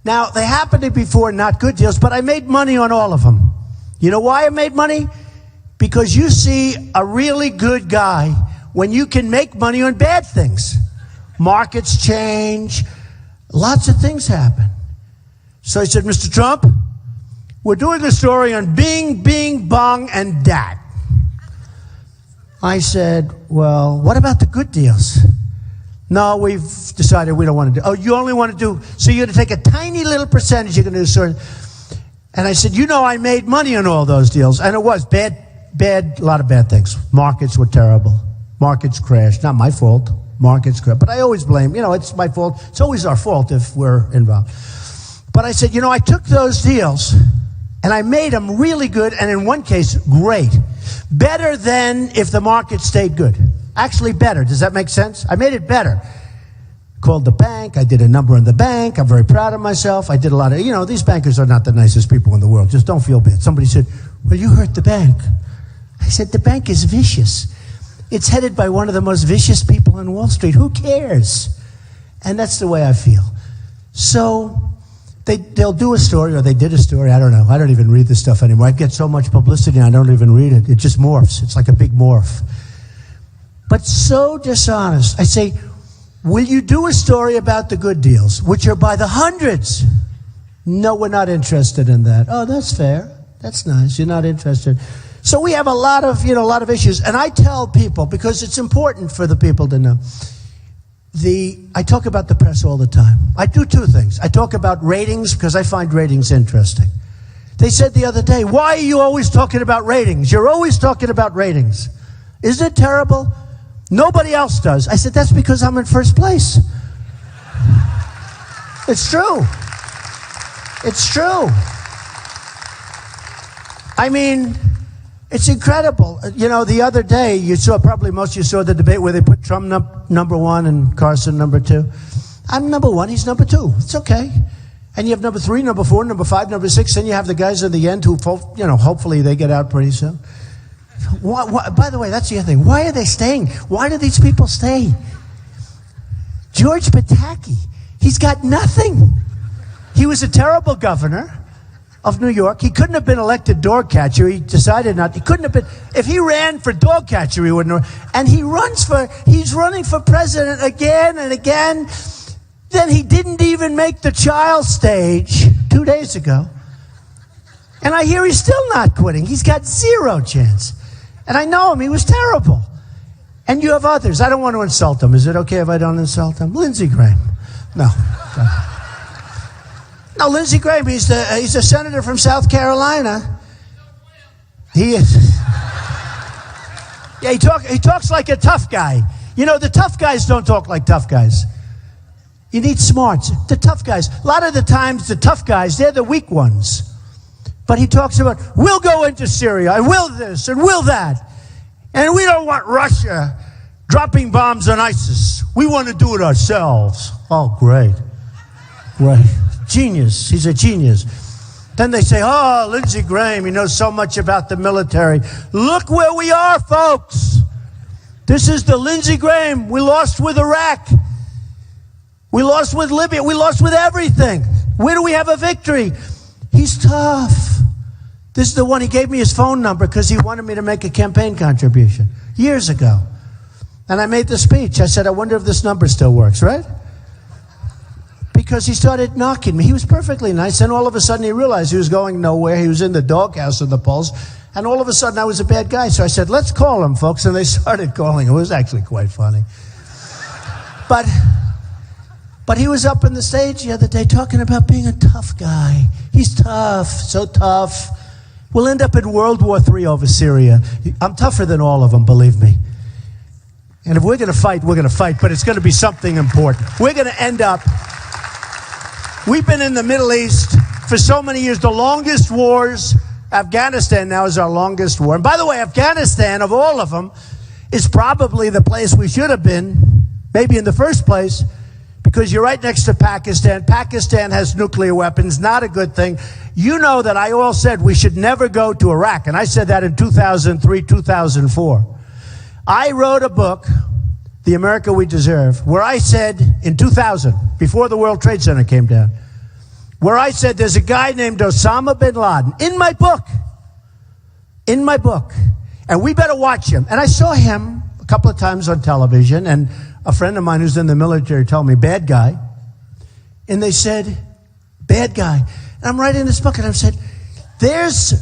Now, they happen to be 4 not good deals, but I made money on all of them. You know why I made money? Because you see a really good guy when you can make money on bad things. Markets change. Lots of things happen. So I said, Mr. Trump, we're doing a story on Bing, Bing, Bong, and Dat. I said, well, what about the good deals? No, we've decided we don't want to do. Oh, you only want to do, so you're going to take a tiny little percentage, you're going to do sort of. And I said, I made money on all those deals. And it was bad, a lot of bad things. Markets were terrible. Markets crashed. Not my fault. Markets crashed. But I always blame, it's my fault. It's always our fault if we're involved. But I said, I took those deals and I made them really good, and in one case, great. Better than if the market stayed good. Actually better. Does that make sense? I made it better. Called the bank. I did a number in the bank. I'm very proud of myself. I did a lot of, these bankers are not the nicest people in the world. Just don't feel bad. Somebody said, well, you hurt the bank. I said, the bank is vicious. It's headed by one of the most vicious people on Wall Street. Who cares? And that's the way I feel. So they'll do a story, or they did a story. I don't know. I don't even read this stuff anymore. I get so much publicity, I don't even read it. It just morphs. It's like a big morph. But so dishonest. I say, will you do a story about the good deals, which are by the hundreds? No, we're not interested in that. Oh, that's fair. That's nice. You're not interested. So we have a lot of issues. And I tell people, because it's important for the people to know, I talk about the press all the time. I do 2 things. I talk about ratings because I find ratings interesting. They said the other day, why are you always talking about ratings? You're always talking about ratings. Isn't it terrible? Nobody else does. I said, that's because I'm in first place. It's true. It's true. I mean, it's incredible. The other day, most of you saw the debate where they put Trump number 1 and Carson number 2. I'm number 1, he's number 2. It's okay. And you have number 3, number 4, number 5, number 6, and you have the guys at the end who, hopefully they get out pretty soon. By the way, that's the other thing. Why are they staying? Why do these people stay? George Pataki, he's got nothing. He was a terrible governor of New York. He couldn't have been elected dog catcher. He decided not. He couldn't have been. If he ran for dog catcher, he wouldn't have. And he's running for president again and again. Then he didn't even make the child stage 2 days ago. And I hear he's still not quitting. He's got 0 chance. And I know him. He was terrible. And you have others. I don't want to insult them. Is it okay if I don't insult them? Lindsey Graham. No. No, Lindsey Graham, he's a senator from South Carolina. He is. Yeah, he talks like a tough guy. You know, the tough guys don't talk like tough guys. You need smarts. The tough guys. A lot of the times, the tough guys, they're the weak ones. But he talks about, we'll go into Syria, and will this, and will that. And we don't want Russia dropping bombs on ISIS. We want to do it ourselves. Oh, great. Right. Genius. He's a genius. Then they say, oh, Lindsey Graham, he knows so much about the military. Look where we are, folks. This is the Lindsey Graham. We lost with Iraq. We lost with Libya. We lost with everything. Where do we have a victory? He's tough. This is the one. He gave me his phone number because he wanted me to make a campaign contribution years ago. And I made the speech. I said, I wonder if this number still works, right? Because he started knocking me. He was perfectly nice. And all of a sudden he realized he was going nowhere. He was in the doghouse in the polls. And all of a sudden I was a bad guy. So I said, let's call him, folks. And they started calling. It was actually quite funny. But he was up on the stage the other day talking about being a tough guy. He's tough, so tough. We'll end up in World War III over Syria. I'm tougher than all of them, believe me. And if we're going to fight, we're going to fight. But it's going to be something important. We're going to end up... We've been in the Middle East for so many years, the longest wars. Afghanistan now is our longest war. And by the way, Afghanistan, of all of them, is probably the place we should have been, maybe in the first place, because you're right next to Pakistan. Pakistan has nuclear weapons, not a good thing. You know that I all said we should never go to Iraq, and I said that in 2003, 2004. I wrote a book, The America We Deserve, where I said in 2000, before the World Trade Center came down, where I said there's a guy named Osama bin Laden in my book, and we better watch him. And I saw him a couple of times on television, and a friend of mine who's in the military told me, bad guy. And they said, bad guy. And I'm writing this book, and I said, there's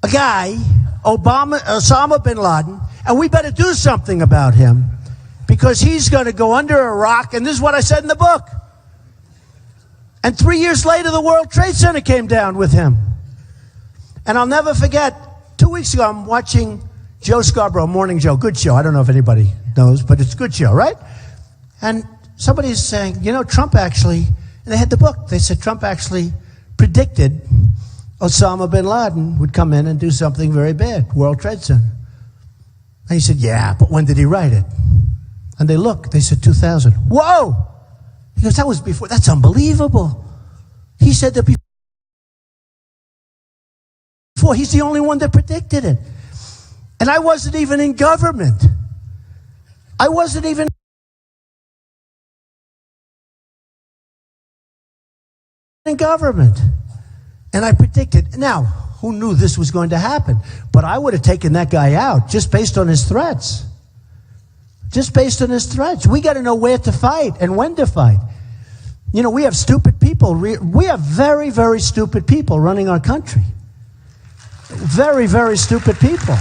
a guy, Osama bin Laden, and we better do something about him because he's going to go under Iraq, and this is what I said in the book. And 3 years later, the World Trade Center came down with him. And I'll never forget, 2 weeks ago, I'm watching Joe Scarborough, Morning Joe, good show. I don't know if anybody knows, but it's a good show, right? And somebody's saying, you know, Trump actually, and they had the book, they said Trump actually predicted Osama bin Laden would come in and do something very bad, World Trade Center. And he said, yeah, but when did he write it? And they looked, they said 2000. Whoa! He goes, that was before, that's unbelievable. He said that before, he's the only one that predicted it. And I wasn't even in government. I wasn't even in government. And I predicted. Now, who knew this was going to happen? But I would have taken that guy out just based on his threats. Just based on his threats. We got to know where to fight and when to fight. You know, we have stupid people. We have very, very stupid people running our country. Very, very stupid people.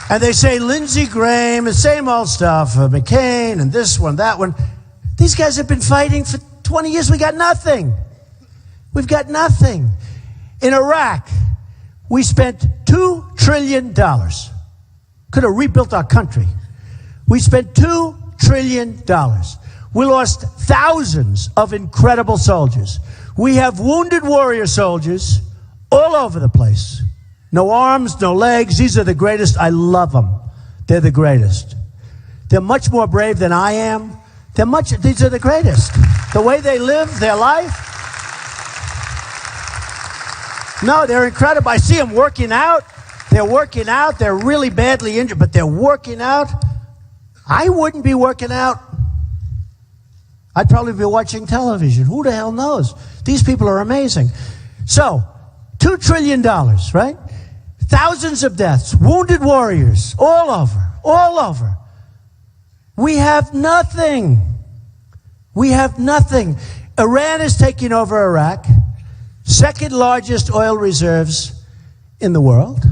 And they say Lindsey Graham, the same old stuff, McCain and this one, that one. These guys have been fighting for 20 years. We got nothing. We've got nothing. In Iraq, we spent $2 trillion. Could have rebuilt our country. We spent $2 trillion. We lost thousands of incredible soldiers. We have wounded warrior soldiers all over the place. No arms, no legs. These are the greatest. I love them. They're the greatest. They're much more brave than I am. These are the greatest. The way they live their life. No, they're incredible. I see them working out. They're working out. They're really badly injured, but they're working out. I wouldn't be working out. I'd probably be watching television. Who the hell knows? These people are amazing. So, $2 trillion, right? Thousands of deaths, wounded warriors, all over. We have nothing. We have nothing. Iran is taking over Iraq, second largest oil reserves in the world.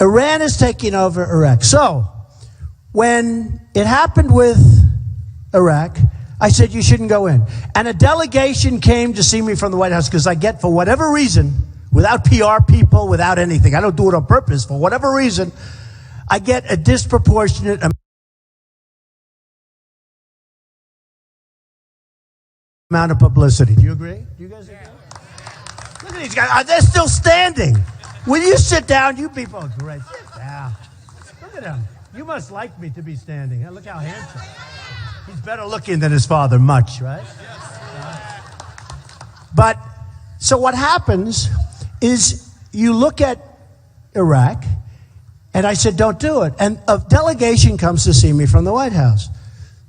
Iran is taking over Iraq. So, when it happened with Iraq, I said you shouldn't go in. And a delegation came to see me from the White House because I get, for whatever reason, without PR people, without anything, I don't do it on purpose, for whatever reason, I get a disproportionate amount of publicity. Do you agree? Do you guys agree? Look at these guys. They're still standing. Will you sit down? You people are great. Sit down. Look at him. You must like me to be standing. Look how handsome. He's better looking than his father, much, right? But, so what happens is you look at Iraq, and I said, don't do it. And a delegation comes to see me from the White House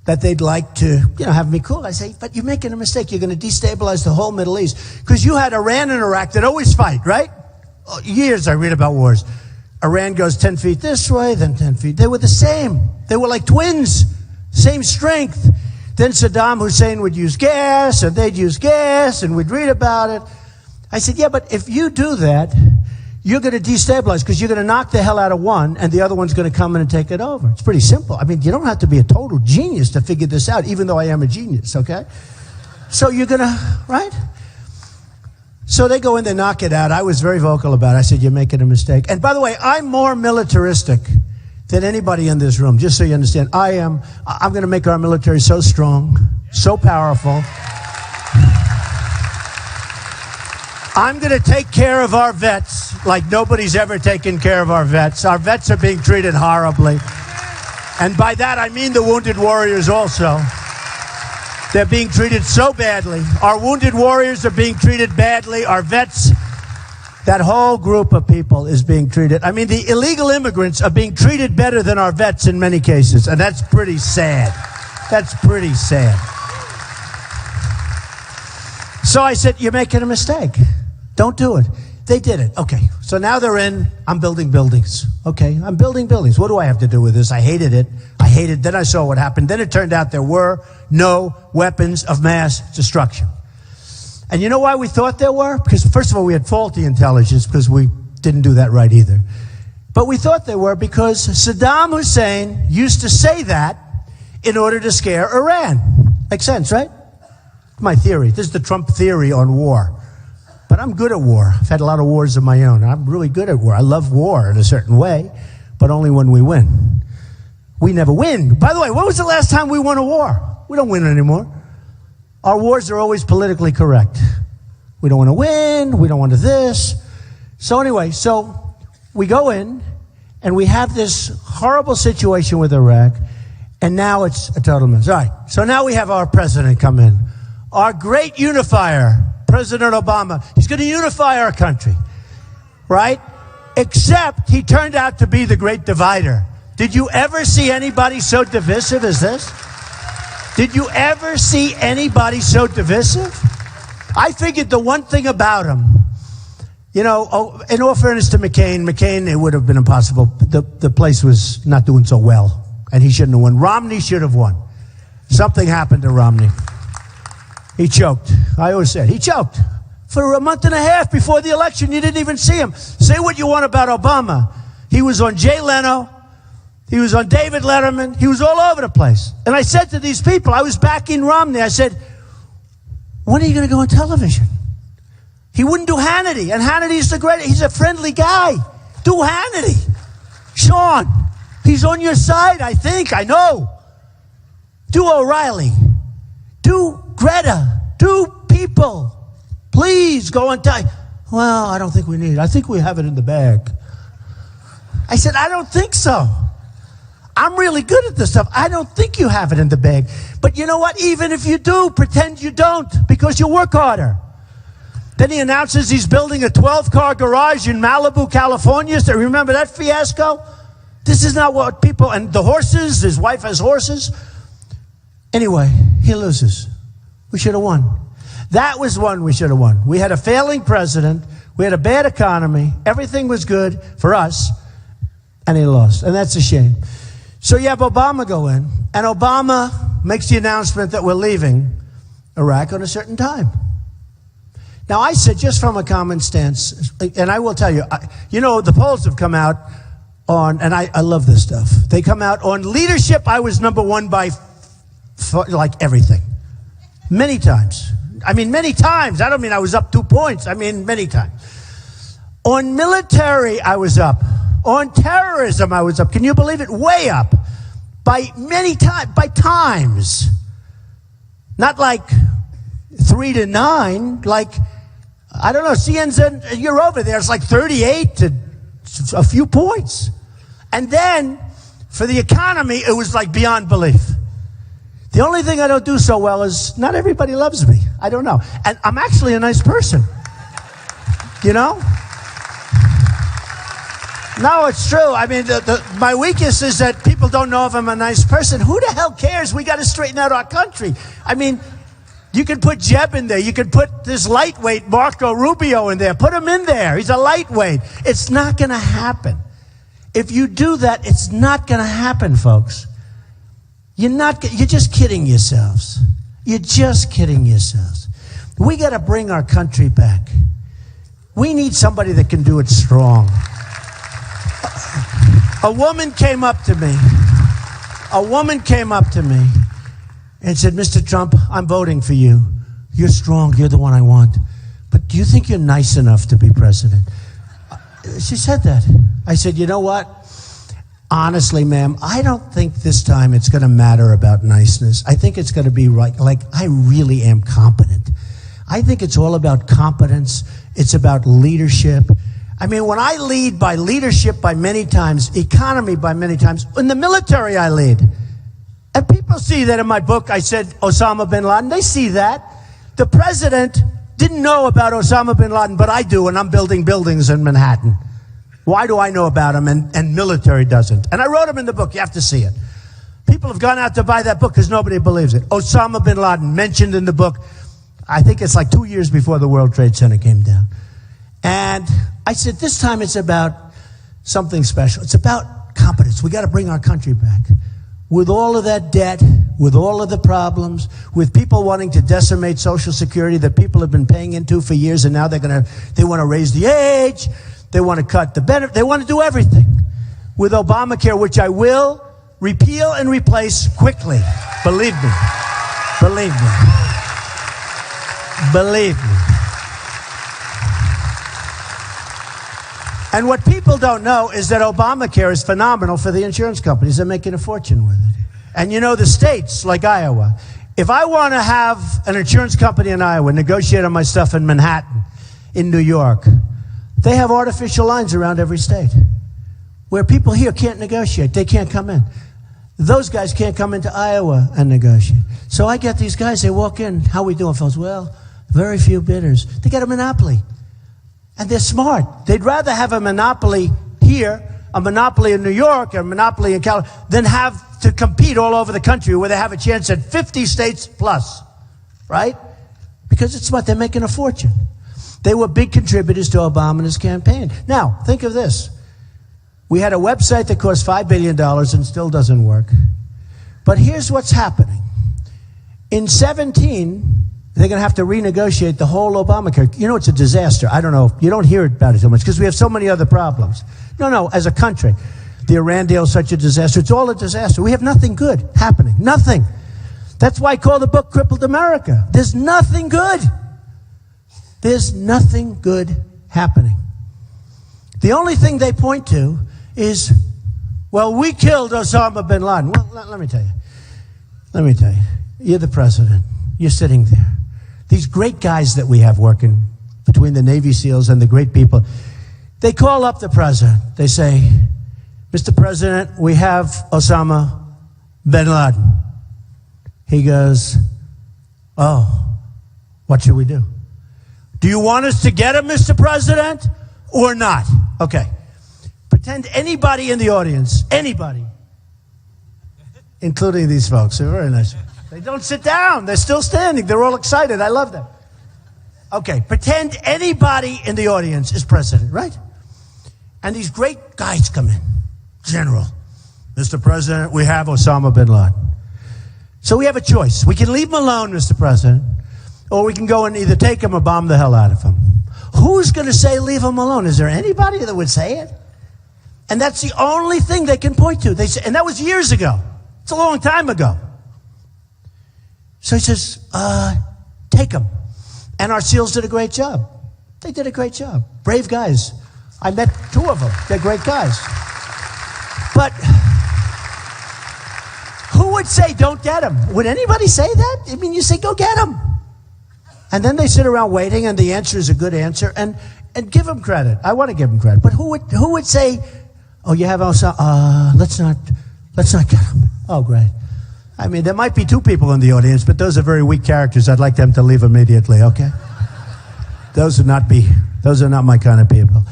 that they'd like to, have me cool. I say, but you're making a mistake. You're going to destabilize the whole Middle East. Because you had Iran and Iraq that always fight, right? Years I read about wars. Iran goes 10 feet this way, then 10 feet. They were the same. They were like twins, same strength. Then Saddam Hussein would use gas, and they'd use gas, and we'd read about it. I said, yeah, but if you do that, you're going to destabilize because you're going to knock the hell out of one, and the other one's going to come in and take it over. It's pretty simple. I mean, you don't have to be a total genius to figure this out, even though I am a genius, okay? So you're going to, right? So they go in, they knock it out. I was very vocal about it. I said, you're making a mistake. And by the way, I'm more militaristic than anybody in this room, just so you understand. I'm going to make our military so strong, so powerful. I'm going to take care of our vets like nobody's ever taken care of our vets. Our vets are being treated horribly. And by that, I mean the wounded warriors also. They're being treated so badly. Our wounded warriors are being treated badly. Our vets, that whole group of people is being treated. I mean, the illegal immigrants are being treated better than our vets in many cases. And that's pretty sad. That's pretty sad. So I said, you're making a mistake. Don't do it. They did it. Okay. So now they're in. I'm building buildings. Okay. I'm building buildings. What do I have to do with this? I hated it. Then I saw what happened. Then it turned out there were no weapons of mass destruction. And you know why we thought there were? Because first of all, we had faulty intelligence because we didn't do that right either. But we thought there were because Saddam Hussein used to say that in order to scare Iran. Makes sense, right? My theory. This is the Trump theory on war. But I'm good at war. I've had a lot of wars of my own. I'm really good at war. I love war in a certain way, but only when we win. We never win. By the way, when was the last time we won a war? We don't win anymore. Our wars are always politically correct. We don't want to win. We don't want to this. So anyway, so we go in and we have this horrible situation with Iraq, and now it's a total mess. All right. So now we have our president come in. Our great unifier, President Obama. He's going to unify our country, right? Except he turned out to be the great divider. Did you ever see anybody so divisive as this? Did you ever see anybody so divisive? I figured the one thing about him, in all fairness to McCain, it would have been impossible. The place was not doing so well, and he shouldn't have won. Romney should have won. Something happened to Romney. He choked. I always said, he choked. For a month and a half before the election, you didn't even see him. Say what you want about Obama. He was on Jay Leno. He was on David Letterman. He was all over the place. And I said to these people, I was backing Romney. I said, when are you going to go on television? He wouldn't do Hannity. And Hannity's the great. He's a friendly guy. Do Hannity. Sean, he's on your side, I think. I know. Do O'Reilly. Do Greta. Do people. Please go on time. Well, I don't think we need it. I think we have it in the bag. I said, I don't think so. I'm really good at this stuff. I don't think you have it in the bag. But you know what? Even if you do, pretend you don't, because you work harder. Then he announces he's building a 12-car garage in Malibu, California. So remember that fiasco? This is not what people, and the horses, his wife has horses. Anyway, he loses. We should have won. That was one we should have won. We had a failing president. We had a bad economy. Everything was good for us, and he lost. And that's a shame. So you have Obama go in, and Obama makes the announcement that we're leaving Iraq on a certain time. Now, I said, just from a common stance, and I will tell you, the polls have come out. on, and I love this stuff. They come out on leadership. I was number one by like everything. Many times. I mean, many times. I don't mean I was up 2 points. I mean, many times. On military, I was up. On terrorism, I was up. Can you believe it? Way up. By many times, by times. Not like 3 to 9, like, I don't know, CNN, you're over there. It's like 38 to a few points. And then, for the economy, it was like beyond belief. The only thing I don't do so well is not everybody loves me. I don't know. And I'm actually a nice person. You know? No, it's true. I mean, my weakness is that people don't know if I'm a nice person. Who the hell cares? We got to straighten out our country. I mean, you could put Jeb in there. You could put this lightweight Marco Rubio in there. Put him in there. He's a lightweight. It's not going to happen. If you do that, it's not going to happen, folks. You're just kidding yourselves. You're just kidding yourselves. We got to bring our country back. We need somebody that can do it strong. A woman came up to me. A woman came up to me and said, Mr. Trump, I'm voting for you. You're strong. You're the one I want. But do you think you're nice enough to be president? She said that. I said, you know what? Honestly, ma'am, I don't think this time it's going to matter about niceness. I think it's going to be like I really am competent. I think it's all about competence. It's about leadership. I mean, when I lead by leadership by many times, economy by many times, in the military I lead. And people see that in my book. I said Osama bin Laden. They see that. The president didn't know about Osama bin Laden, but I do, and I'm building buildings in Manhattan. Why do I know about him and military doesn't? And I wrote him in the book. You have to see it. People have gone out to buy that book because nobody believes it. Osama bin Laden mentioned in the book. I think it's like 2 years before the World Trade Center came down. And I said, this time it's about something special. It's about competence. We got to bring our country back. With all of that debt, with all of the problems, with people wanting to decimate Social Security that people have been paying into for years, and now they want to raise the age, they want to cut the benefit, they want to do everything. With Obamacare, which I will repeal and replace quickly. Believe me. Believe me. Believe me. And what people don't know is that Obamacare is phenomenal for the insurance companies. They're making a fortune with it. And you know, the states like Iowa, if I want to have an insurance company in Iowa negotiate on my stuff in Manhattan, in New York, they have artificial lines around every state where people here can't negotiate. They can't come in. Those guys can't come into Iowa and negotiate. So I get these guys, they walk in, how we doing, fellas? Well, very few bidders. They got a monopoly. And they're smart. They'd rather have a monopoly here, a monopoly in New York, a monopoly in California, than have to compete all over the country where they have a chance at 50 states plus, right? Because it's smart. They're making a fortune. They were big contributors to Obama and his campaign. Now, think of this. We had a website that cost $5 billion and still doesn't work. But here's what's happening. In 2017, they're going to have to renegotiate the whole Obamacare. You know, it's a disaster. I don't know. You don't hear about it so much because we have so many other problems. No, as a country. The Iran deal is such a disaster. It's all a disaster. We have nothing good happening. Nothing. That's why I call the book Crippled America. There's nothing good. There's nothing good happening. The only thing they point to is, well, we killed Osama bin Laden. Well, let me tell you. Let me tell you. You're the president. You're sitting there. These great guys that we have working between the Navy SEALs and the great people, they call up the president. They say, Mr. President, we have Osama bin Laden. He goes, oh, what should we do? Do you want us to get him, Mr. President, or not? Okay. Pretend anybody in the audience, anybody, including these folks, they're very nice. They don't sit down. They're still standing. They're all excited. I love them. Okay, pretend anybody in the audience is president, right? And these great guys come in. General, Mr. President, we have Osama bin Laden. So we have a choice. We can leave him alone, Mr. President, or we can go and either take him or bomb the hell out of him. Who's going to say leave him alone? Is there anybody that would say it? And that's the only thing they can point to. They say, and that was years ago. It's a long time ago. So he says, take them. And our SEALs did a great job. They did a great job. Brave guys. I met 2 of them. They're great guys. But who would say don't get them? Would anybody say that? I mean, you say go get them. And then they sit around waiting, and the answer is a good answer. And give them credit. I want to give them credit. But who would say, oh, you have also, let's not get them. Oh, great. I mean, there might be 2 people in the audience, but those are very weak characters. I'd like them to leave immediately, okay? Those are not my kind of people.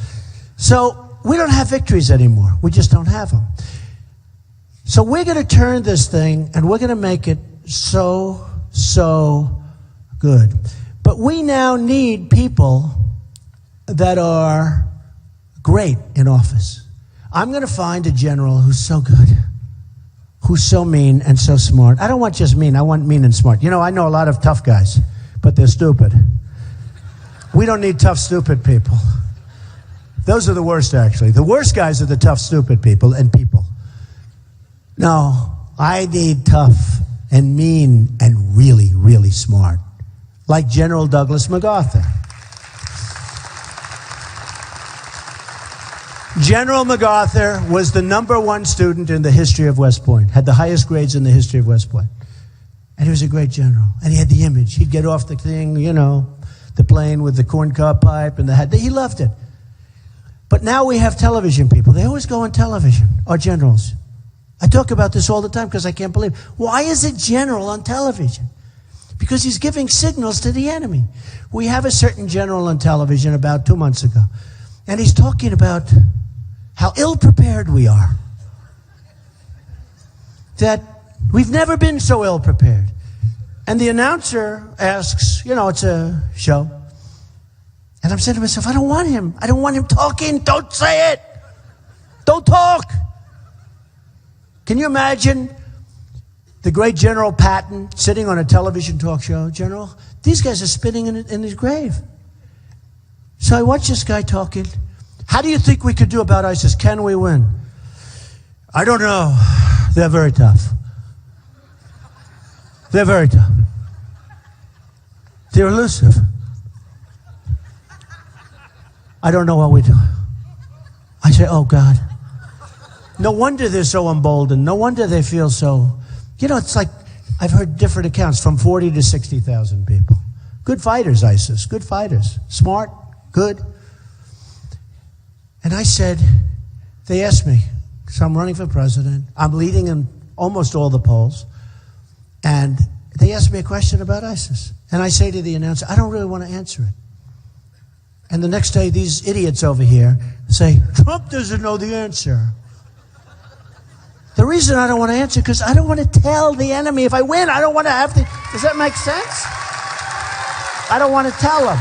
So we don't have victories anymore. We just don't have them. So we're going to turn this thing, and we're going to make it so good. But we now need people that are great in office. I'm going to find a general who's so good, who's so mean and so smart. I don't want just mean. I want mean and smart. You know, I know a lot of tough guys, but they're stupid. We don't need tough, stupid people. Those are the worst, actually. The worst guys are the tough, stupid people and people. No, I need tough and mean and really, really smart. Like General Douglas MacArthur. General MacArthur was the #1 student in the history of West Point, had the highest grades in the history of West Point. And he was a great general. And he had the image. He'd get off the thing, you know, the plane with the corncob pipe and the hat. He loved it. But now we have television people. They always go on television, our generals. I talk about this all the time because I can't believe it. Why is a general on television? Because he's giving signals to the enemy. We have a certain general on television about 2 months ago. And he's talking about how ill-prepared we are. That we've never been so ill-prepared. And the announcer asks, you know, it's a show. And I'm saying to myself, I don't want him. I don't want him talking. Don't say it. Don't talk. Can you imagine the great General Patton sitting on a television talk show? General, these guys are spinning in his grave. So I watch this guy talking. How do you think we could do about ISIS? Can we win? I don't know. They're very tough. They're very tough. They're elusive. I don't know what we do. I say, oh, God. No wonder they're so emboldened. No wonder they feel so... You know, it's like, I've heard different accounts, from 40 to 60,000 people. Good fighters, ISIS. Good fighters. Smart. Good. And I said, they asked me, so I'm running for president. I'm leading in almost all the polls. And they asked me a question about ISIS. And I say to the announcer, I don't really want to answer it. And the next day, these idiots over here say, Trump doesn't know the answer. The reason I don't want to answer, because I don't want to tell the enemy if I win. I don't want to have to. Does that make sense? I don't want to tell them.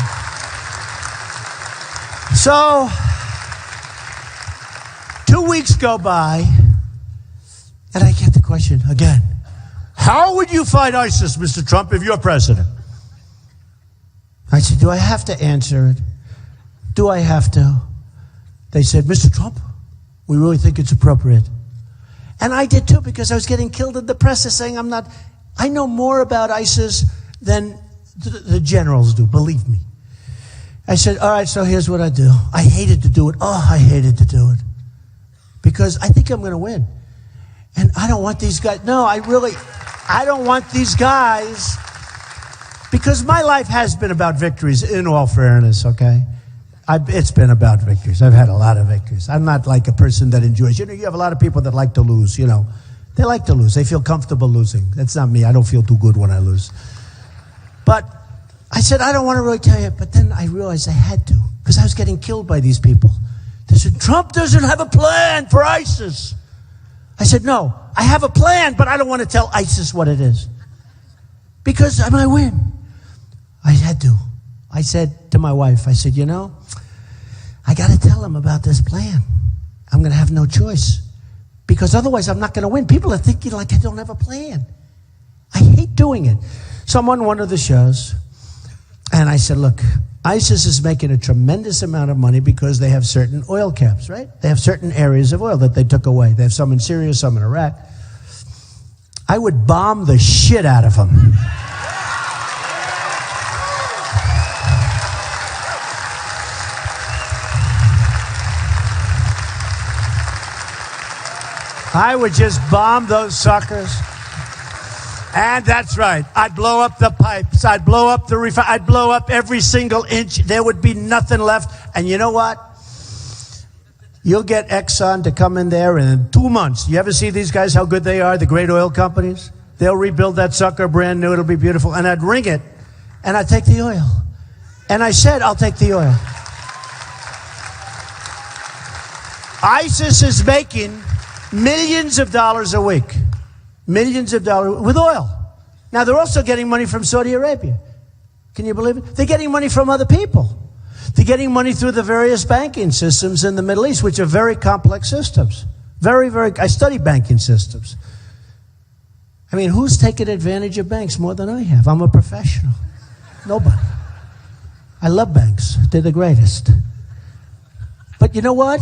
So, 2 weeks go by, and I get the question again. How would you fight ISIS, Mr. Trump, if you're president? I said, do I have to answer it? Do I have to? They said, Mr. Trump, we really think it's appropriate. And I did too, because I was getting killed in the press saying I know more about ISIS than the generals do, believe me. I said, all right, so here's what I do. I hated to do it. Oh, I hated to do it. Because I think I'm going to win. And I don't want these guys. No, I don't want these guys. Because my life has been about victories, in all fairness, okay? It's been about victories. I've had a lot of victories. I'm not like a person that enjoys. You know, you have a lot of people that like to lose, you know. They like to lose. They feel comfortable losing. That's not me. I don't feel too good when I lose. But I said, I don't want to really tell you. But then I realized I had to, because I was getting killed by these people. They said, Trump doesn't have a plan for ISIS. I said, no, I have a plan, but I don't want to tell ISIS what it is. Because I might win. I had to. I said to my wife, I said, you know, I got to tell them about this plan. I'm going to have no choice. Because otherwise I'm not going to win. People are thinking like I don't have a plan. I hate doing it. So I'm on one of the shows, And I said, look, ISIS is making a tremendous amount of money because they have certain oil caps, right? They have certain areas of oil that they took away. They have some in Syria, some in Iraq. I would bomb the shit out of them. I would just bomb those suckers. And that's right. I'd blow up the pipes. I'd blow up the refinery. I'd blow up every single inch. There would be nothing left. And you know what? You'll get Exxon to come in there in 2 months. You ever see these guys, how good they are, the great oil companies? They'll rebuild that sucker brand new. It'll be beautiful. And I'd ring it, and I'd take the oil. And I said, I'll take the oil. ISIS is making millions of dollars a week. Millions of dollars with oil. Now, they're also getting money from Saudi Arabia. Can you believe it? They're getting money from other people. They're getting money through the various banking systems in the Middle East, which are very complex systems. I study banking systems. I mean, who's taken advantage of banks more than I have? I'm a professional. Nobody. I love banks. They're the greatest. But you know what?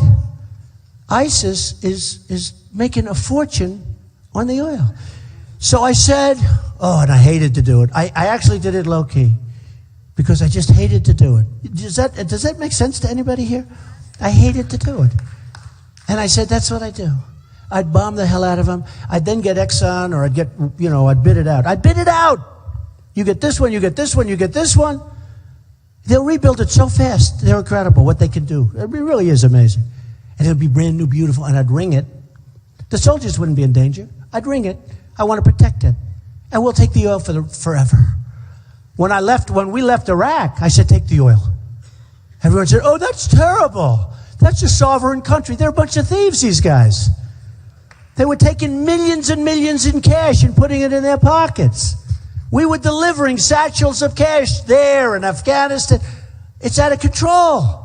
ISIS is making a fortune on the oil. So I said, and I hated to do it. I actually did it low-key because I just hated to do it. Does that make sense to anybody here? I hated to do it. And I said, that's what I do. I'd bomb the hell out of them. I'd then get Exxon, or I'd bid it out. I'd bid it out. You get this one, you get this one, you get this one. They'll rebuild it so fast. They're incredible what they can do. It really is amazing. And it'll be brand new, beautiful, and I'd ring it. The soldiers wouldn't be in danger. I'd ring it. I want to protect it. And we'll take the oil forever. When we left Iraq, I said, take the oil. Everyone said, oh, that's terrible. That's a sovereign country. They're a bunch of thieves, these guys. They were taking millions and millions in cash and putting it in their pockets. We were delivering satchels of cash there in Afghanistan. It's out of control.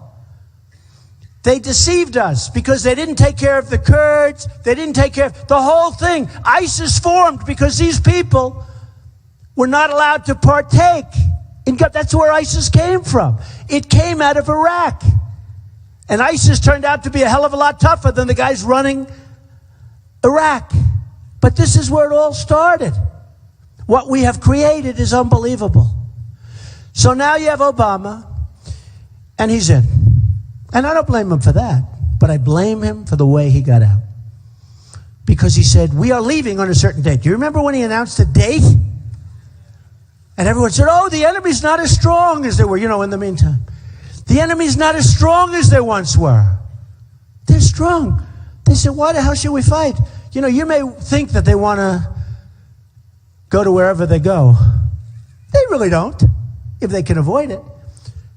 They deceived us because they didn't take care of the Kurds. They didn't take care of the whole thing. ISIS formed because these people were not allowed to partake in God. That's where ISIS came from. It came out of Iraq. And ISIS turned out to be a hell of a lot tougher than the guys running Iraq. But this is where it all started. What we have created is unbelievable. So now you have Obama, and he's in. And I don't blame him for that, but I blame him for the way he got out. Because he said, we are leaving on a certain date. Do you remember when he announced a date? And everyone said, oh, the enemy's not as strong as they were, in the meantime. The enemy's not as strong as they once were. They're strong. They said, why the hell should we fight? You may think that they want to go to wherever they go. They really don't, if they can avoid it.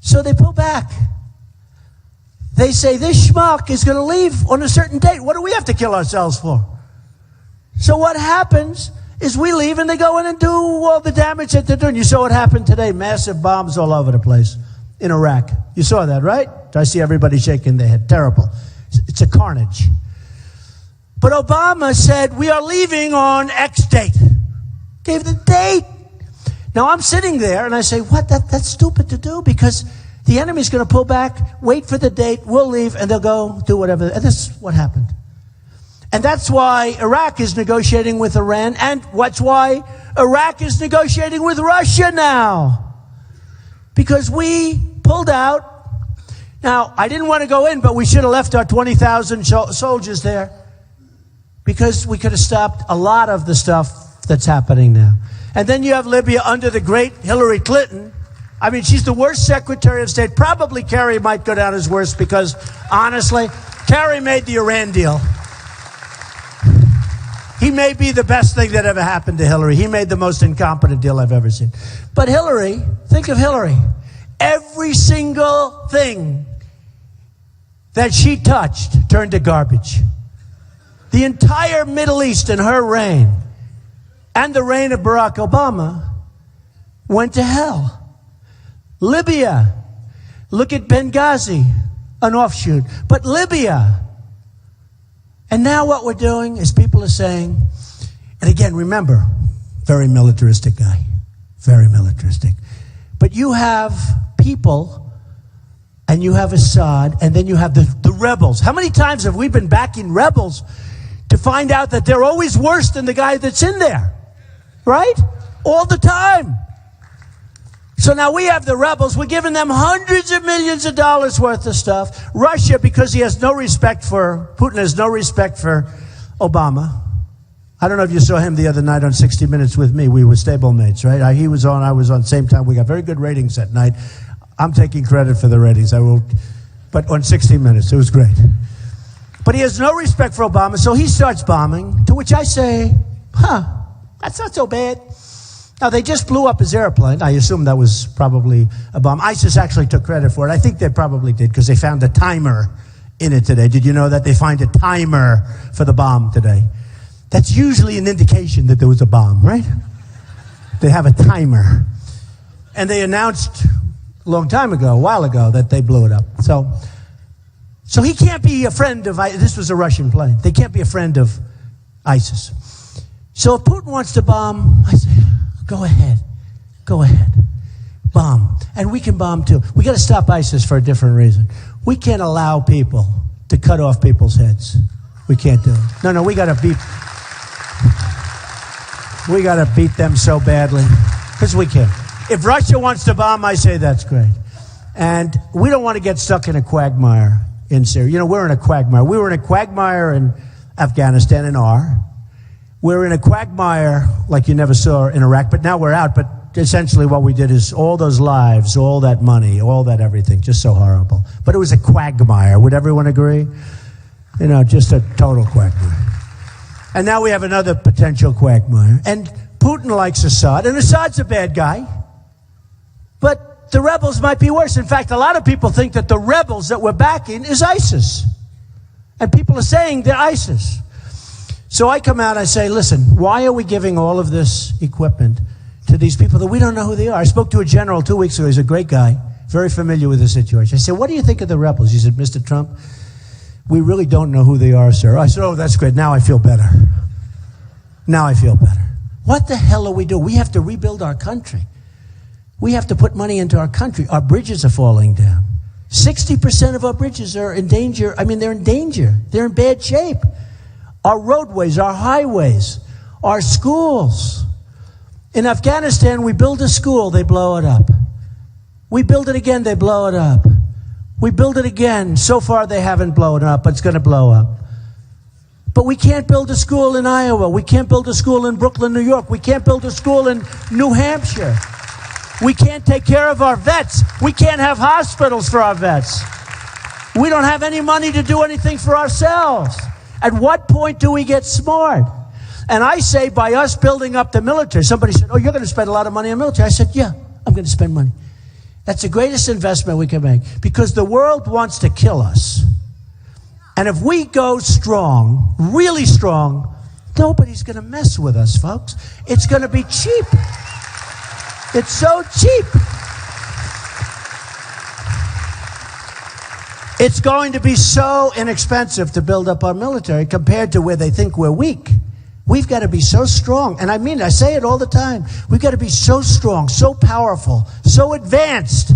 So they pull back. They say, this schmuck is going to leave on a certain date. What do we have to kill ourselves for? So what happens is we leave and they go in and do all the damage that they're doing. You saw what happened today. Massive bombs all over the place in Iraq. You saw that, right? I see everybody shaking their head. Terrible. It's a carnage. But Obama said, we are leaving on X date. Gave the date. Now I'm sitting there and I say, what? That's stupid to do because the enemy's going to pull back, wait for the date, we'll leave, and they'll go do whatever. And that's what happened. And that's why Iraq is negotiating with Iran, and that's why Iraq is negotiating with Russia now. Because we pulled out. Now, I didn't want to go in, but we should have left our 20,000 soldiers there. Because we could have stopped a lot of the stuff that's happening now. And then you have Libya under the great Hillary Clinton. I mean, she's the worst Secretary of State. Probably Kerry might go down as worst because, honestly, Kerry made the Iran deal. He may be the best thing that ever happened to Hillary. He made the most incompetent deal I've ever seen. But Hillary, think of Hillary. Every single thing that she touched turned to garbage. The entire Middle East in her reign and the reign of Barack Obama went to hell. Libya, look at Benghazi, an offshoot. But Libya, and now what we're doing is people are saying, and again, remember, very militaristic guy, very militaristic. But you have people, and you have Assad, and then you have the rebels. How many times have we been backing rebels to find out that they're always worse than the guy that's in there? Right? All the time. So now we have the rebels. We're giving them hundreds of millions of dollars worth of stuff. Russia, because Putin has no respect for Obama. I don't know if you saw him the other night on 60 Minutes with me. We were stablemates, right? He was on, I was on, same time. We got very good ratings that night. I'm taking credit for the ratings. But on 60 Minutes, it was great. But he has no respect for Obama, so he starts bombing, to which I say, that's not so bad. Now, they just blew up his airplane. I assume that was probably a bomb. ISIS actually took credit for it. I think they probably did, because they found a timer in it today. Did you know that they find a timer for the bomb today? That's usually an indication that there was a bomb, right? They have a timer. And they announced a long time ago, a while ago, that they blew it up. So he can't be a friend of ISIS. This was a Russian plane. They can't be a friend of ISIS. So if Putin wants to bomb, I say, go ahead, bomb. And we can bomb too. We got to stop ISIS for a different reason. We can't allow people to cut off people's heads. We can't do it. No, we got to beat them so badly, because we can. If Russia wants to bomb, I say that's great. And we don't want to get stuck in a quagmire in Syria. We're in a quagmire. We were in a quagmire in Afghanistan and we're in a quagmire like you never saw in Iraq, but now we're out. But essentially what we did is all those lives, all that money, all that everything, just so horrible. But it was a quagmire. Would everyone agree? Just a total quagmire. And now we have another potential quagmire. And Putin likes Assad, and Assad's a bad guy. But the rebels might be worse. In fact, a lot of people think that the rebels that we're backing is ISIS. And people are saying they're ISIS. So I come out and I say, listen, why are we giving all of this equipment to these people that we don't know who they are? I spoke to a general 2 weeks ago. He's a great guy, very familiar with the situation. I said, what do you think of the rebels? He said, Mr. Trump, we really don't know who they are, sir. I said, oh, that's great. Now I feel better. What the hell are we doing? We have to rebuild our country. We have to put money into our country. Our bridges are falling down. 60% of our bridges are in danger. They're in danger. They're in bad shape. Our roadways, our highways, our schools. In Afghanistan, we build a school, they blow it up. We build it again, they blow it up. We build it again. So far, they haven't blown it up, but it's going to blow up. But we can't build a school in Iowa. We can't build a school in Brooklyn, New York. We can't build a school in New Hampshire. We can't take care of our vets. We can't have hospitals for our vets. We don't have any money to do anything for ourselves. At what point do we get smart? And I say by us building up the military. Somebody said, oh, you're going to spend a lot of money on military. I said, yeah, I'm going to spend money. That's the greatest investment we can make, because the world wants to kill us. And if we go strong, really strong, nobody's going to mess with us, folks. It's going to be cheap. It's so cheap. It's going to be so inexpensive to build up our military compared to where they think we're weak. We've got to be so strong. And I say it all the time. We've got to be so strong, so powerful, so advanced,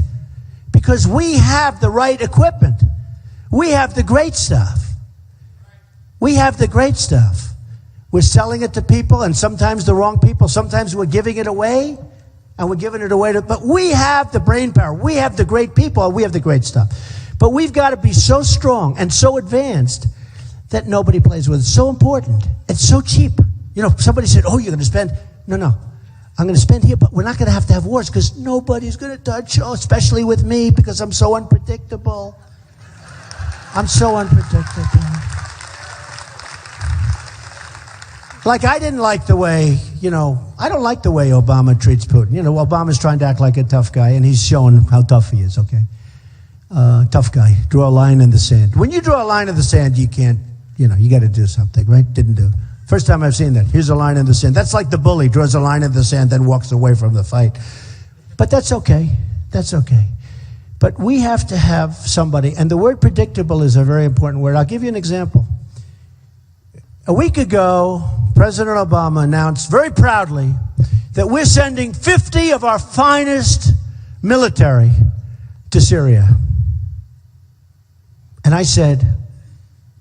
because we have the right equipment. We have the great stuff. We have the great stuff. We're selling it to people, and sometimes the wrong people. Sometimes we're giving it away, and we're giving it away but we have the brain power. We have the great people, and we have the great stuff. But we've got to be so strong and so advanced that nobody plays with it. It's so important. It's so cheap. Somebody said, oh, you're going to spend. No. I'm going to spend here, but we're not going to have wars, because nobody's going to touch, especially with me, because I'm so unpredictable. I'm so unpredictable. Like, I didn't like the way, I don't like the way Obama treats Putin. Obama's trying to act like a tough guy, and he's showing how tough he is, okay? Tough guy. Draw a line in the sand. When you draw a line in the sand, you can't, you got to do something, right? Didn't do it. First time I've seen that. Here's a line in the sand. That's like the bully draws a line in the sand, then walks away from the fight. But that's okay. That's okay. But we have to have somebody, and the word predictable is a very important word. I'll give you an example. A week ago, President Obama announced very proudly that we're sending 50 of our finest military to Syria. And I said,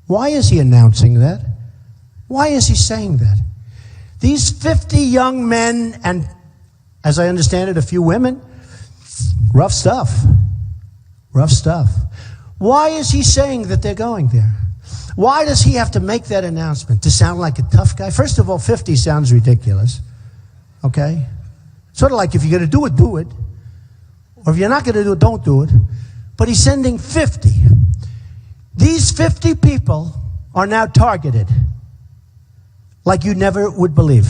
why is he announcing that? Why is he saying that? These 50 young men and, as I understand it, a few women, rough stuff. Rough stuff. Why is he saying that they're going there? Why does he have to make that announcement? To sound like a tough guy? First of all, 50 sounds ridiculous. Okay? Sort of like if you're going to do it. Or if you're not going to do it, don't do it. But he's sending 50. These 50 people are now targeted like you never would believe.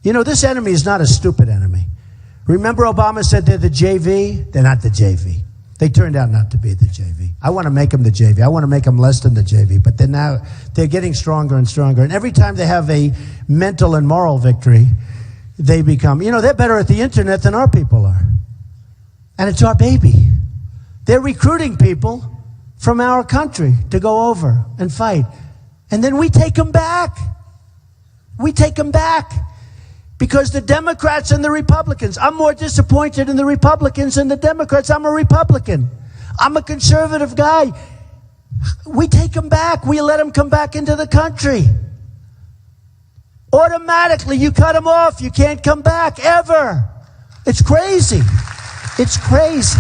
You know, this enemy is not a stupid enemy. Remember Obama said they're the JV? They're not the JV. They turned out not to be the JV. I want to make them the JV. I want to make them less than the JV. But they're getting stronger and stronger. And every time they have a mental and moral victory, they become, they're better at the internet than our people are. And it's our baby. They're recruiting people from our country to go over and fight. And then we take them back. We take them back. Because the Democrats and the Republicans, I'm more disappointed in the Republicans than the Democrats. I'm a Republican. I'm a conservative guy. We take them back. We let them come back into the country. Automatically, you cut them off. You can't come back ever. It's crazy. It's crazy.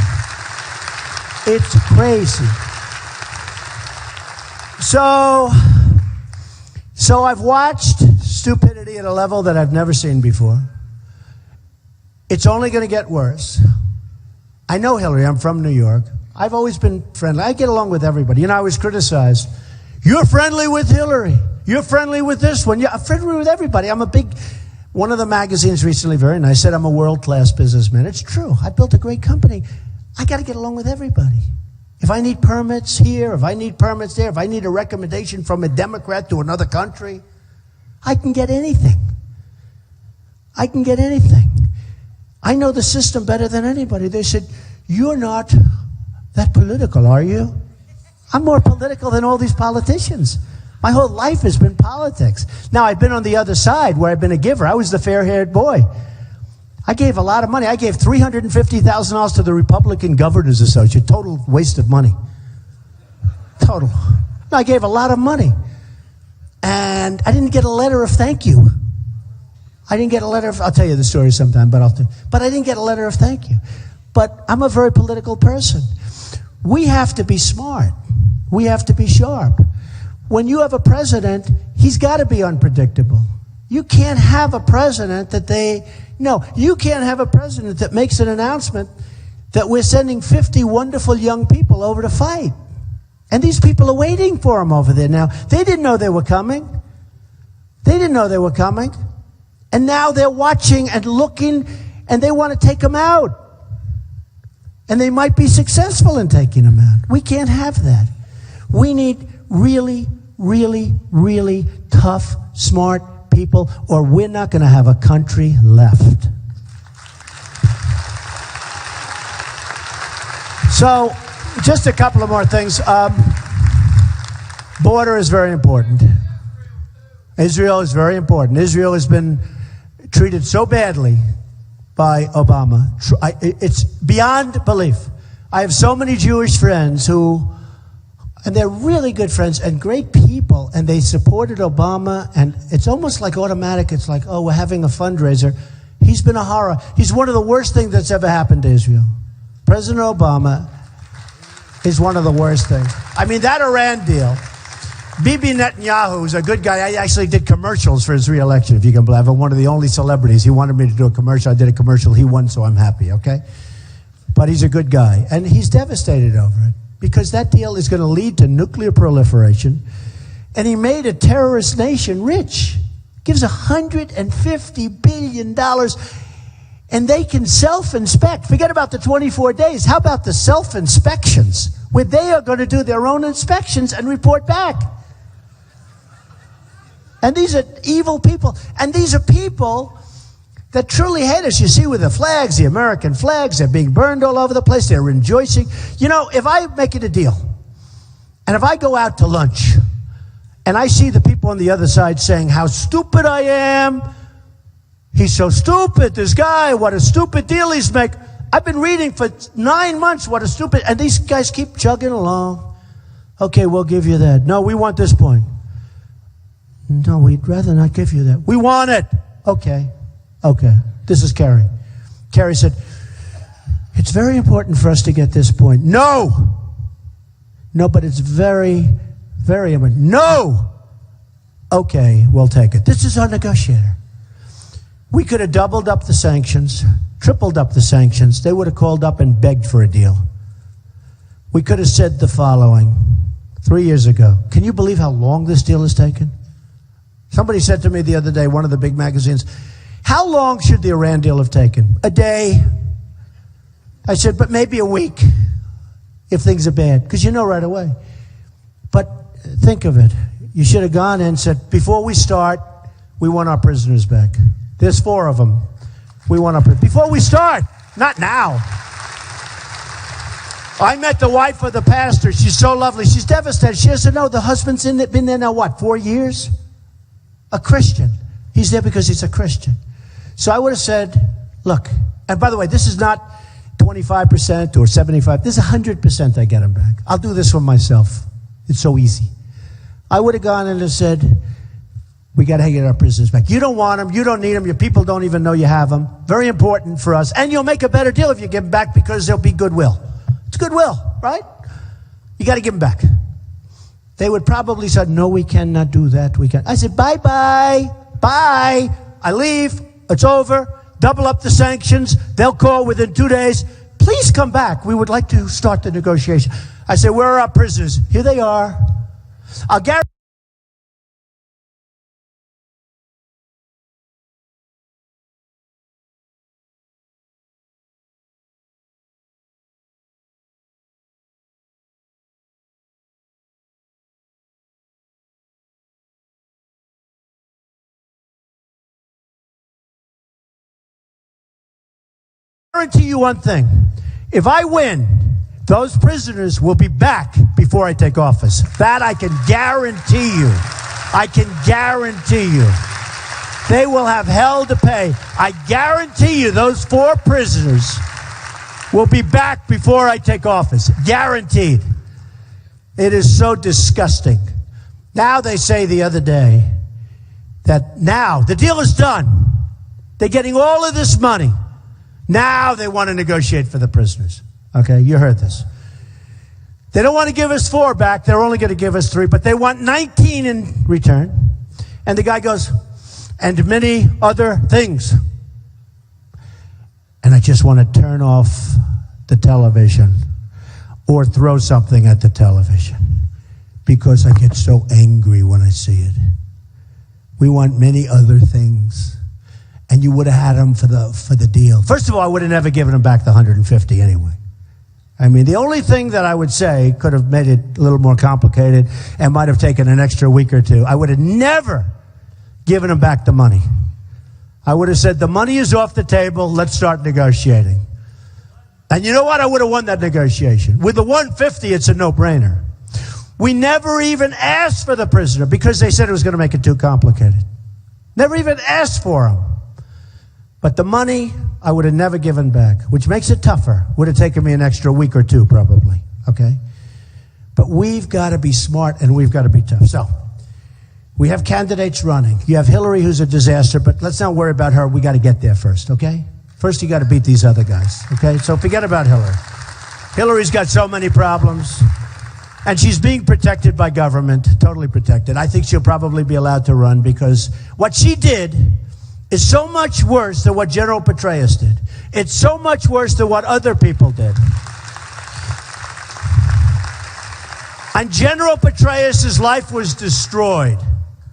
It's crazy. So I've watched stupidity at a level that I've never seen before. It's only going to get worse. I know Hillary. I'm from New York. I've always been friendly. I get along with everybody. I was criticized. You're friendly with Hillary. You're friendly with this one. Yeah, I'm friendly with everybody. One of the magazines recently, very nice, said I'm a world-class businessman. It's true. I built a great company. I got to get along with everybody. If I need permits here, if I need permits there, if I need a recommendation from a Democrat to another country, I can get anything. I can get anything. I know the system better than anybody. They said, you're not that political, are you? I'm more political than all these politicians. My whole life has been politics. Now, I've been on the other side where I've been a giver. I was the fair-haired boy. I gave a lot of money. I gave $350,000 to the Republican Governors Association. Total waste of money. Total. No, I gave a lot of money. And I didn't get a letter of thank you. I didn't get a letter of, I'll tell you the story sometime, but I didn't get a letter of thank you. But I'm a very political person. We have to be smart. We have to be sharp. When you have a president, he's got to be unpredictable. You can't have a president you can't have a president that makes an announcement that we're sending 50 wonderful young people over to fight. And these people are waiting for him over there now. They didn't know they were coming. They didn't know they were coming. And now they're watching and looking, and they want to take them out. And they might be successful in taking them out. We can't have that. We need really, really, really tough, smart people, or we're not going to have a country left. So, just a couple of more things. Border is very important. Israel is very important. Israel has been treated so badly by Obama. It's beyond belief. I have so many Jewish friends and they're really good friends and great people, and they supported Obama, and it's almost like automatic. It's like, oh, we're having a fundraiser. He's been a horror. He's one of the worst things that's ever happened to Israel. President Obama is one of the worst things. I mean, that Iran deal. Bibi Netanyahu is a good guy. I actually did commercials for his re-election, if you can believe it. I'm one of the only celebrities. He wanted me to do a commercial. I did a commercial. He won, so I'm happy, okay? But he's a good guy, and he's devastated over it. Because that deal is going to lead to nuclear proliferation. And he made a terrorist nation rich. Gives $150 billion. And they can self-inspect. Forget about the 24 days. How about the self-inspections? Where they are going to do their own inspections and report back. And these are evil people. And these are people that truly hate us. You see with the flags, the American flags, they're being burned all over the place. They're rejoicing. If I make it a deal, and if I go out to lunch, and I see the people on the other side saying how stupid I am, he's so stupid, this guy, what a stupid deal he's making. I've been reading for 9 months what a stupid, and these guys keep chugging along. Okay, we'll give you that. No, we want this point. No, we'd rather not give you that. We want it. Okay. This is Kerry. Kerry said, it's very important for us to get this point. No, but it's very, very important. No. Okay, we'll take it. This is our negotiator. We could have doubled up the sanctions, tripled up the sanctions. They would have called up and begged for a deal. We could have said the following 3 years ago. Can you believe how long this deal has taken? Somebody said to me the other day, one of the big magazines, how long should the Iran deal have taken? A day? I said, but maybe a week if things are bad, because you know right away. But think of it. You should have gone and said, before we start, we want our prisoners back. There's 4 of them. We want our prisoners. Before we start, not now. I met the wife of the pastor. She's so lovely. She's devastated. She doesn't know the husband's been there now, 4 years? A Christian. He's there because he's a Christian. So I would have said, look, and by the way, this is not 25% or 75%. This is 100% I get him back. I'll do this for myself. It's so easy. I would have gone and said, we got to get our prisoners back. You don't want them. You don't need them. Your people don't even know you have them. Very important for us. And you'll make a better deal if you give them back because there'll be goodwill. It's goodwill, right? You got to give them back. They would probably say, no, we cannot do that. We can't. I said, bye. I leave. It's over. Double up the sanctions. They'll call within 2 days. Please come back. We would like to start the negotiation. I said, where are our prisoners? Here they are. I'll guarantee you one thing. If I win, those prisoners will be back before I take office. That I can guarantee you. I can guarantee you. They will have hell to pay. I guarantee you those 4 prisoners will be back before I take office. Guaranteed. It is so disgusting. Now they say the other day that now the deal is done. They're getting all of this money. Now they want to negotiate for the prisoners. Okay, you heard this. They don't want to give us 4 back. They're only going to give us 3, but they want 19 in return. And the guy goes, and many other things. And I just want to turn off the television or throw something at the television because I get so angry when I see it. We want many other things. And you would have had them for the deal. First of all, I would have never given them back the 150 anyway. I mean, the only thing that I would say could have made it a little more complicated and might have taken an extra week or 2. I would have never given them back the money. I would have said, the money is off the table. Let's start negotiating. And you know what? I would have won that negotiation. With the 150, it's a no-brainer. We never even asked for the prisoner because they said it was going to make it too complicated. Never even asked for him. But the money, I would have never given back, which makes it tougher. Would have taken me an extra week or 2, probably. Okay? But we've got to be smart and we've got to be tough. So, we have candidates running. You have Hillary, who's a disaster, but let's not worry about her. We got to get there first, okay? First, you got to beat these other guys, okay? So, forget about Hillary. Hillary's got so many problems. And she's being protected by government, totally protected. I think she'll probably be allowed to run because what she did is so much worse than what General Petraeus did. It's so much worse than what other people did. And General Petraeus' life was destroyed.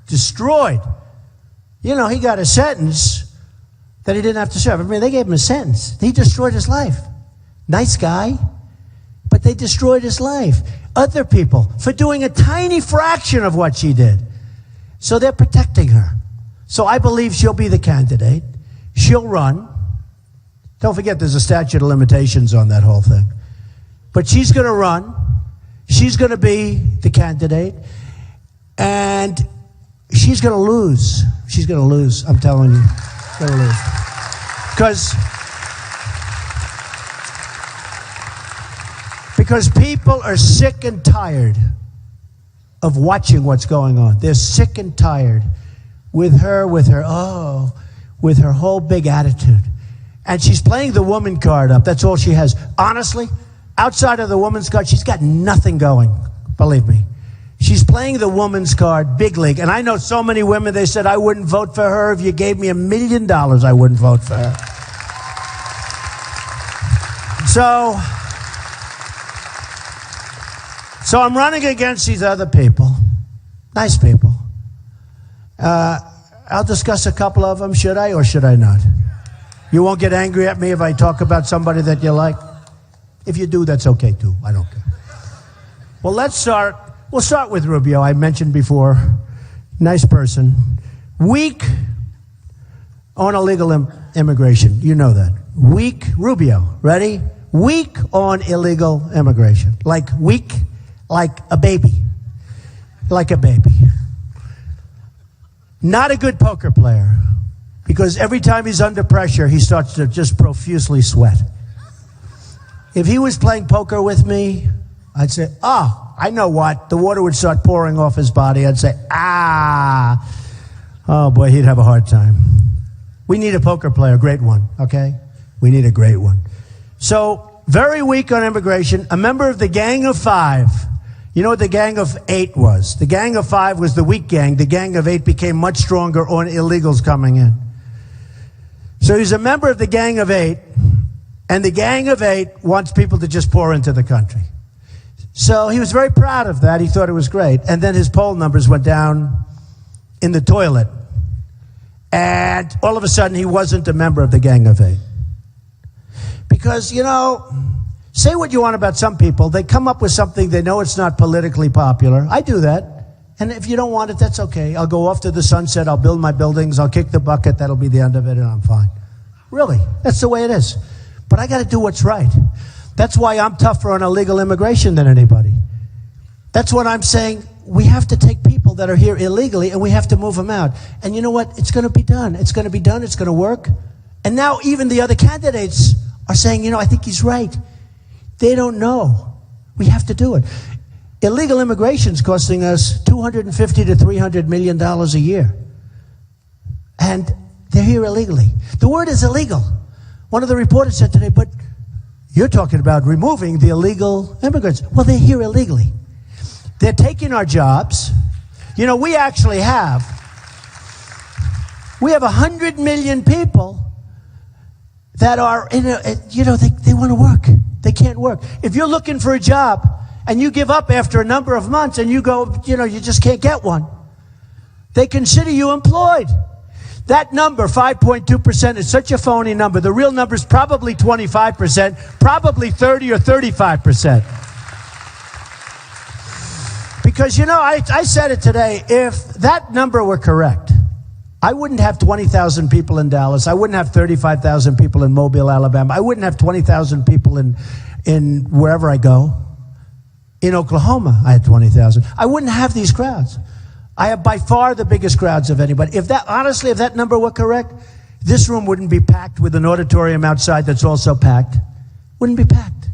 Destroyed. You know, he got a sentence that he didn't have to serve. I mean, they gave him a sentence. He destroyed his life. Nice guy, but they destroyed his life. Other people, for doing a tiny fraction of what she did. So they're protecting her. So I believe she'll be the candidate. She'll run. Don't forget there's a statute of limitations on that whole thing. But she's going to run. She's going to be the candidate. And she's going to lose. She's going to lose. I'm telling you. She's going to lose. Because Because people are sick and tired of watching what's going on. They're sick and tired with her whole big attitude. And she's playing the woman card up. That's all she has. Honestly, outside of the woman's card, she's got nothing going. Believe me. She's playing the woman's card big league. And I know so many women, they said, I wouldn't vote for her. If you gave me $1 million, I wouldn't vote for her. So I'm running against these other people. Nice people. I'll discuss a couple of them. Should I or should I not? You won't get angry at me if I talk about somebody that you like? If you do, that's okay too. I don't care. Well, let's start. We'll start with Rubio. I mentioned before. Nice person. Weak on illegal immigration. You know that. Weak. Rubio. Ready? Weak on illegal immigration. Like weak, like a baby. Like a baby. Not a good poker player. Because every time he's under pressure, he starts to just profusely sweat. If he was playing poker with me, I'd say, I know what. The water would start pouring off his body. I'd say, oh boy, he'd have a hard time. We need a poker player, a great one, okay? We need a great one. So, very weak on immigration, a member of the Gang of Five. You know what the Gang of Eight was? The Gang of Five was the weak gang. The Gang of Eight became much stronger on illegals coming in. So he's a member of the Gang of Eight, and the Gang of Eight wants people to just pour into the country. So he was very proud of that. He thought it was great. And then his poll numbers went down in the toilet. And all of a sudden, he wasn't a member of the Gang of Eight. Because, say what you want about some people. They come up with something, they know it's not politically popular. I do that. And if you don't want it, that's okay. I'll go off to the sunset. I'll build my buildings. I'll kick the bucket. That'll be the end of it, and I'm fine. Really, that's the way it is. But I got to do what's right. That's why I'm tougher on illegal immigration than anybody. That's what I'm saying. We have to take people that are here illegally, and we have to move them out. And you know what? It's going to be done. It's going to be done. It's going to work. And now even the other candidates are saying, I think he's right. They don't know. We have to do it. Illegal immigration is costing us $250 to $300 million a year. And they're here illegally. The word is illegal. One of the reporters said today, but you're talking about removing the illegal immigrants. Well, they're here illegally. They're taking our jobs. We actually have 100 million people that are they want to work. They can't work. If you're looking for a job and you give up after a number of months and you go, you just can't get one, they consider you employed. That number, 5.2%, is such a phony number. The real number is probably 25%, probably 30 or 35%. Because, I said it today, if that number were correct, I wouldn't have 20,000 people in Dallas. I wouldn't have 35,000 people in Mobile, Alabama. I wouldn't have 20,000 people in wherever I go. In Oklahoma, I had 20,000. I wouldn't have these crowds. I have by far the biggest crowds of anybody. If that number were correct, this room wouldn't be packed with an auditorium outside that's also packed. Wouldn't be packed.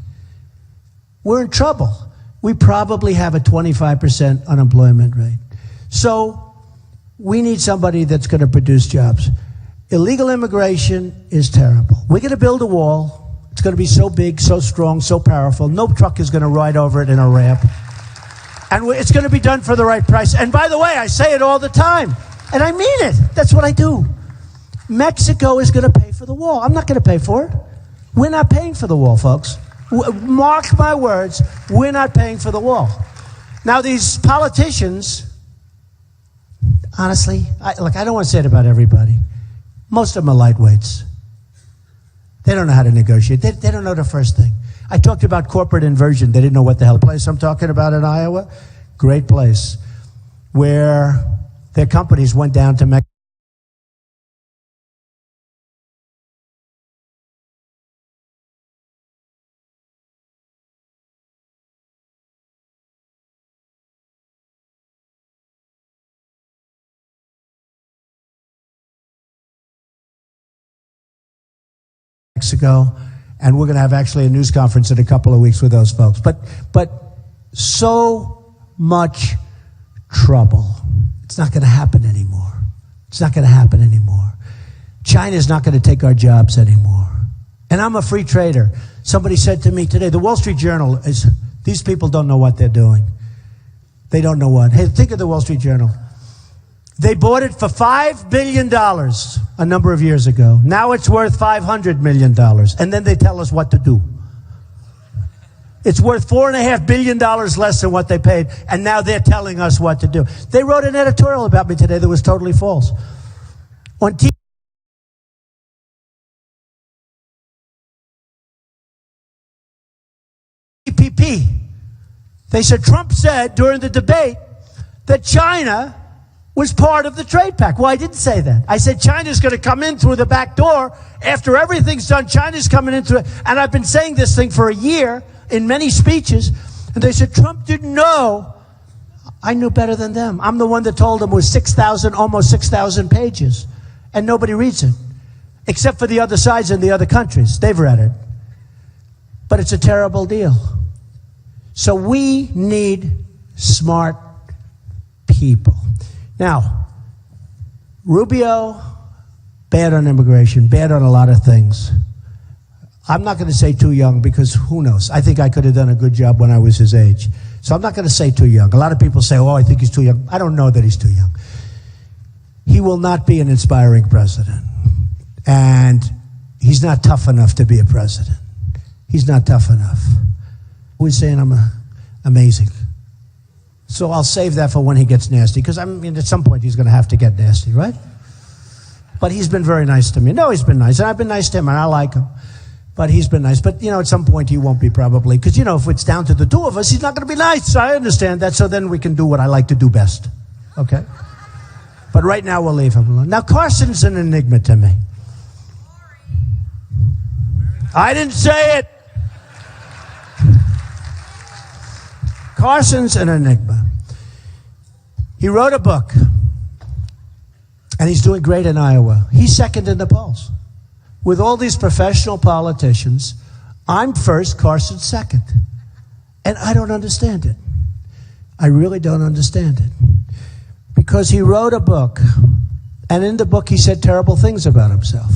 We're in trouble. We probably have a 25% unemployment rate. So we need somebody that's going to produce jobs. Illegal immigration is terrible. We're going to build a wall. It's going to be so big, so strong, so powerful. No truck is going to ride over it in a ramp. And it's going to be done for the right price. And by the way, I say it all the time. And I mean it. That's what I do. Mexico is going to pay for the wall. I'm not going to pay for it. We're not paying for the wall, folks. Mark my words, we're not paying for the wall. Now, these politicians, honestly, I don't want to say it about everybody. Most of them are lightweights. They don't know how to negotiate. They don't know the first thing. I talked about corporate inversion. They didn't know what the hell place I'm talking about in Iowa. Great place where their companies went down to Mexico. And we're going to have actually a news conference in a couple of weeks with those folks. But so much trouble. It's not going to happen anymore. It's not going to happen anymore. China's not going to take our jobs anymore. And I'm a free trader. Somebody said to me today, the Wall Street Journal is, these people don't know what they're doing. They don't know what. Hey, think of the Wall Street Journal. They bought it for $5 billion a number of years ago. Now it's worth $500 million. And then they tell us what to do. It's worth $4.5 billion less than what they paid. And now they're telling us what to do. They wrote an editorial about me today that was totally false. On TPP, they said Trump said during the debate that China was part of the trade pact. Well, I didn't say that. I said China's going to come in through the back door. After everything's done, China's coming in through it. And I've been saying this thing for a year in many speeches. And they said Trump didn't know. I knew better than them. I'm the one that told them it was almost 6,000 pages. And nobody reads it. Except for the other sides in the other countries. They've read it. But it's a terrible deal. So we need smart people. Now, Rubio, bad on immigration, bad on a lot of things. I'm not going to say too young because who knows? I think I could have done a good job when I was his age. So I'm not going to say too young. A lot of people say, oh, I think he's too young. I don't know that he's too young. He will not be an inspiring president. And he's not tough enough to be a president. He's not tough enough. Who's saying I'm amazing? So I'll save that for when he gets nasty, because I mean, at some point he's going to have to get nasty, right? But he's been very nice to me. No, he's been nice, and I've been nice to him, and I like him. But he's been nice. But, at some point he won't be probably, because, if it's down to the two of us, he's not going to be nice. I understand that, so then we can do what I like to do best, okay? But right now we'll leave him alone. Now, Carson's an enigma to me. I didn't say it. Carson's an enigma. He wrote a book, and he's doing great in Iowa. He's second in the polls. With all these professional politicians, I'm first, Carson's second. And I don't understand it. I really don't understand it. Because he wrote a book, and in the book he said terrible things about himself.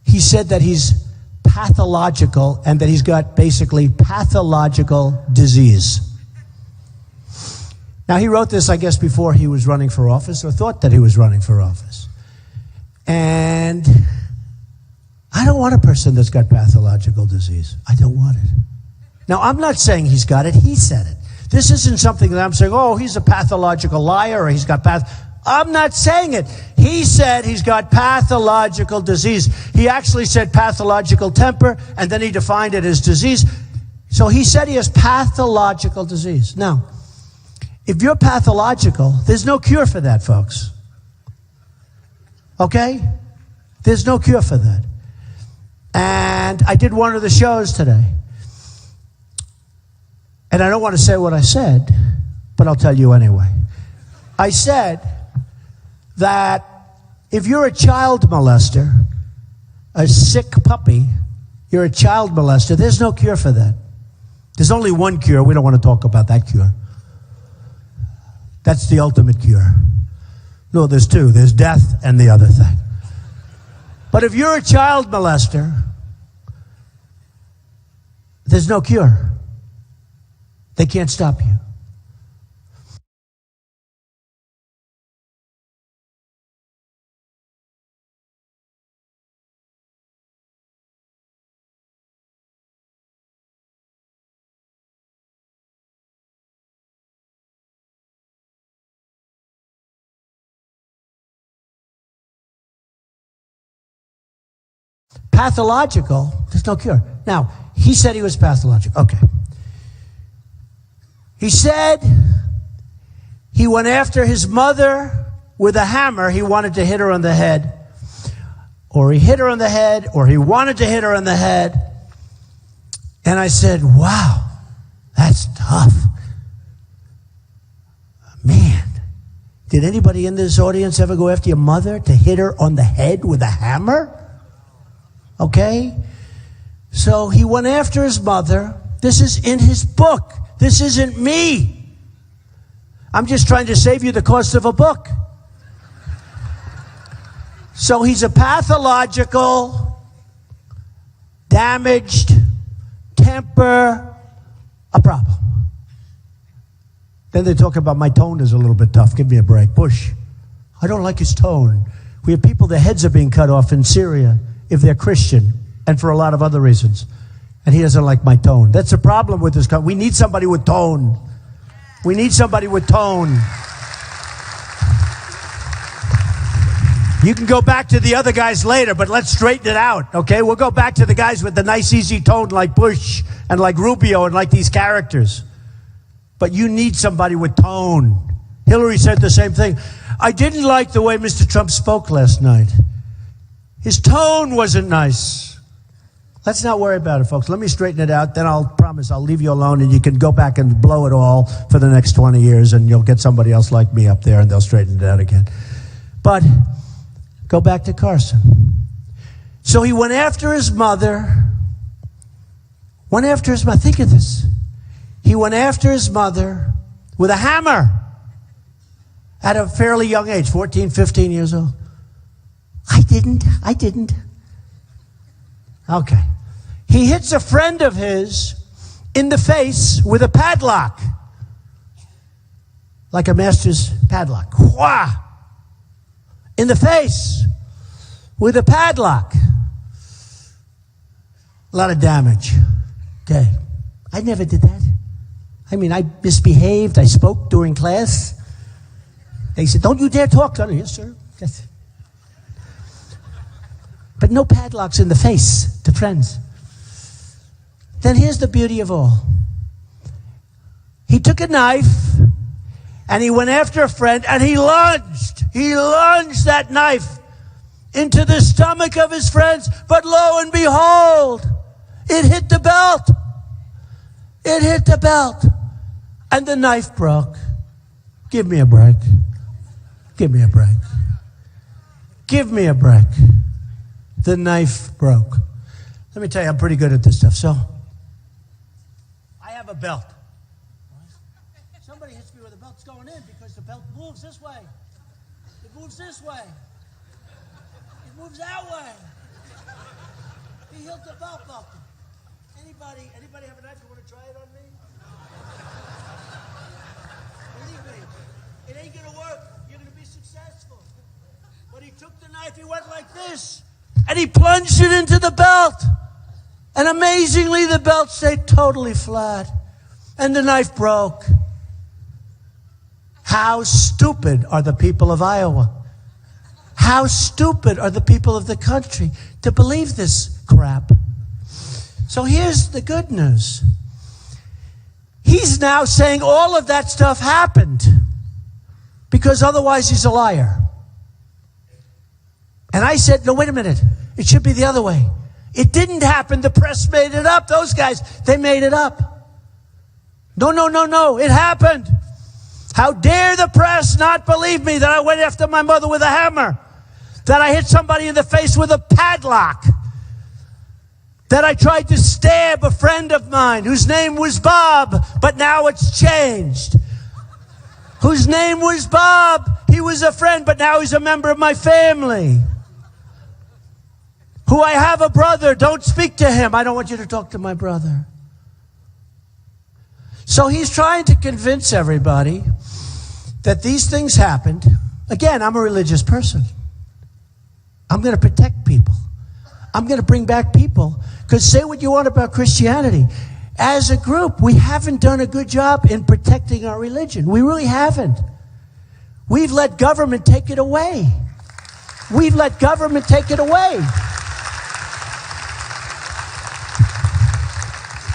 He said that he's pathological and that he's got basically pathological disease. Now, he wrote this, I guess, before he was running for office, or thought that he was running for office. And I don't want a person that's got pathological disease. I don't want it. Now, I'm not saying he's got it. He said it. This isn't something that I'm saying, oh, he's a pathological liar, or he's got I'm not saying it. He said he's got pathological disease. He actually said pathological temper, and then he defined it as disease. So he said he has pathological disease. Now, if you're pathological, there's no cure for that, folks. Okay? There's no cure for that. And I did one of the shows today. And I don't want to say what I said, but I'll tell you anyway. I said that if you're a child molester, a sick puppy, you're a child molester, there's no cure for that. There's only one cure. We don't want to talk about that cure. That's the ultimate cure. No, there's two. There's death and the other thing. But if you're a child molester, there's no cure. They can't stop you. Pathological, there's no cure. Now, he said he was pathological. Okay. He said he went after his mother with a hammer. He wanted to hit her on the head. Or he hit her on the head, or he wanted to hit her on the head. And I said, wow, that's tough. Man, did anybody in this audience ever go after your mother to hit her on the head with a hammer? Okay? So he went after his mother. This is in his book. This isn't me. I'm just trying to save you the cost of a book. So he's a pathological, damaged temper, a problem. Then they talk about my tone is a little bit tough. Give me a break. Bush, I don't like his tone. We have people, their heads are being cut off in Syria if they're Christian and for a lot of other reasons. And he doesn't like my tone. That's a problem with this country. We need somebody with tone. We need somebody with tone. You can go back to the other guys later, but let's straighten it out, okay? We'll go back to the guys with the nice, easy tone like Bush and like Rubio and like these characters. But you need somebody with tone. Hillary said the same thing. I didn't like the way Mr. Trump spoke last night. His tone wasn't nice. Let's not worry about it, folks. Let me straighten it out. Then I'll promise I'll leave you alone and you can go back and blow it all for the next 20 years and you'll get somebody else like me up there and they'll straighten it out again. But go back to Carson. So he went after his mother. Think of this. He went after his mother with a hammer at a fairly young age, 14, 15 years old. I didn't. Okay. He hits a friend of his in the face with a padlock. Like a master's padlock. Wah! In the face with a padlock. A lot of damage. Okay. I never did that. I mean, I misbehaved. I spoke during class. They said, don't you dare talk. Yes, sir. Yes. But no padlocks in the face to friends. Then here's the beauty of all. He took a knife and he went after a friend and he lunged that knife into the stomach of his friends. But lo and behold, it hit the belt. It hit the belt. And the knife broke. Give me a break. Give me a break. Give me a break. The knife broke. Let me tell you, I'm pretty good at this stuff. So, I have a belt. Somebody hits me with a belt's going in because the belt moves this way. It moves this way. It moves that way. He hit the belt buckle. Anybody have a knife? You want to try it on me? Believe me, it ain't going to work. You're going to be successful. But he took the knife, he went like this, and he plunged it into the belt. And amazingly, the belt stayed totally flat. And the knife broke. How stupid are the people of Iowa? How stupid are the people of the country to believe this crap? So here's the good news. He's now saying all of that stuff happened because otherwise he's a liar. And I said, no, wait a minute. It should be the other way. It didn't happen. The press made it up. Those guys, they made it up. No. It happened. How dare the press not believe me that I went after my mother with a hammer, that I hit somebody in the face with a padlock, that I tried to stab a friend of mine whose name was Bob, but now it's changed. Whose name was Bob. He was a friend, but now he's a member of my family. Who I have a brother. Don't speak to him. I don't want you to talk to my brother. So he's trying to convince everybody that these things happened. Again, I'm a religious person. I'm going to protect people. I'm going to bring back people. Because say what you want about Christianity. As a group, we haven't done a good job in protecting our religion. We really haven't. We've let government take it away. We've let government take it away.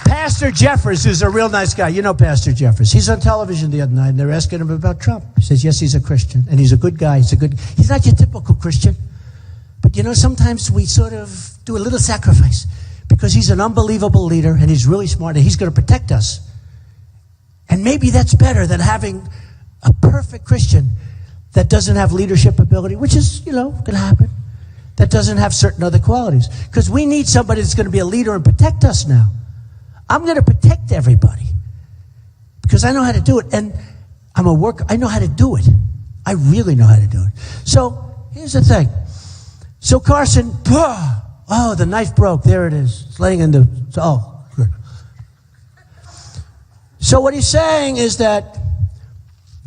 Pastor Jeffers is a real nice guy. You know Pastor Jeffers. He's on television the other night, and they're asking him about Trump. He says, yes, he's a Christian, and he's a good guy. He's not your typical Christian. But, you know, sometimes we sort of do a little sacrifice because he's an unbelievable leader, and he's really smart, and he's going to protect us. And maybe that's better than having a perfect Christian that doesn't have leadership ability, which is, going to happen. that doesn't have certain other qualities. Because we need somebody that's going to be a leader and protect us now. I'm going to protect everybody because I know how to do it. And I'm a worker. I know how to do it. I really know how to do it. So here's the thing. So Carson, oh, the knife broke. There it is. It's laying in the, oh, good. So what he's saying is that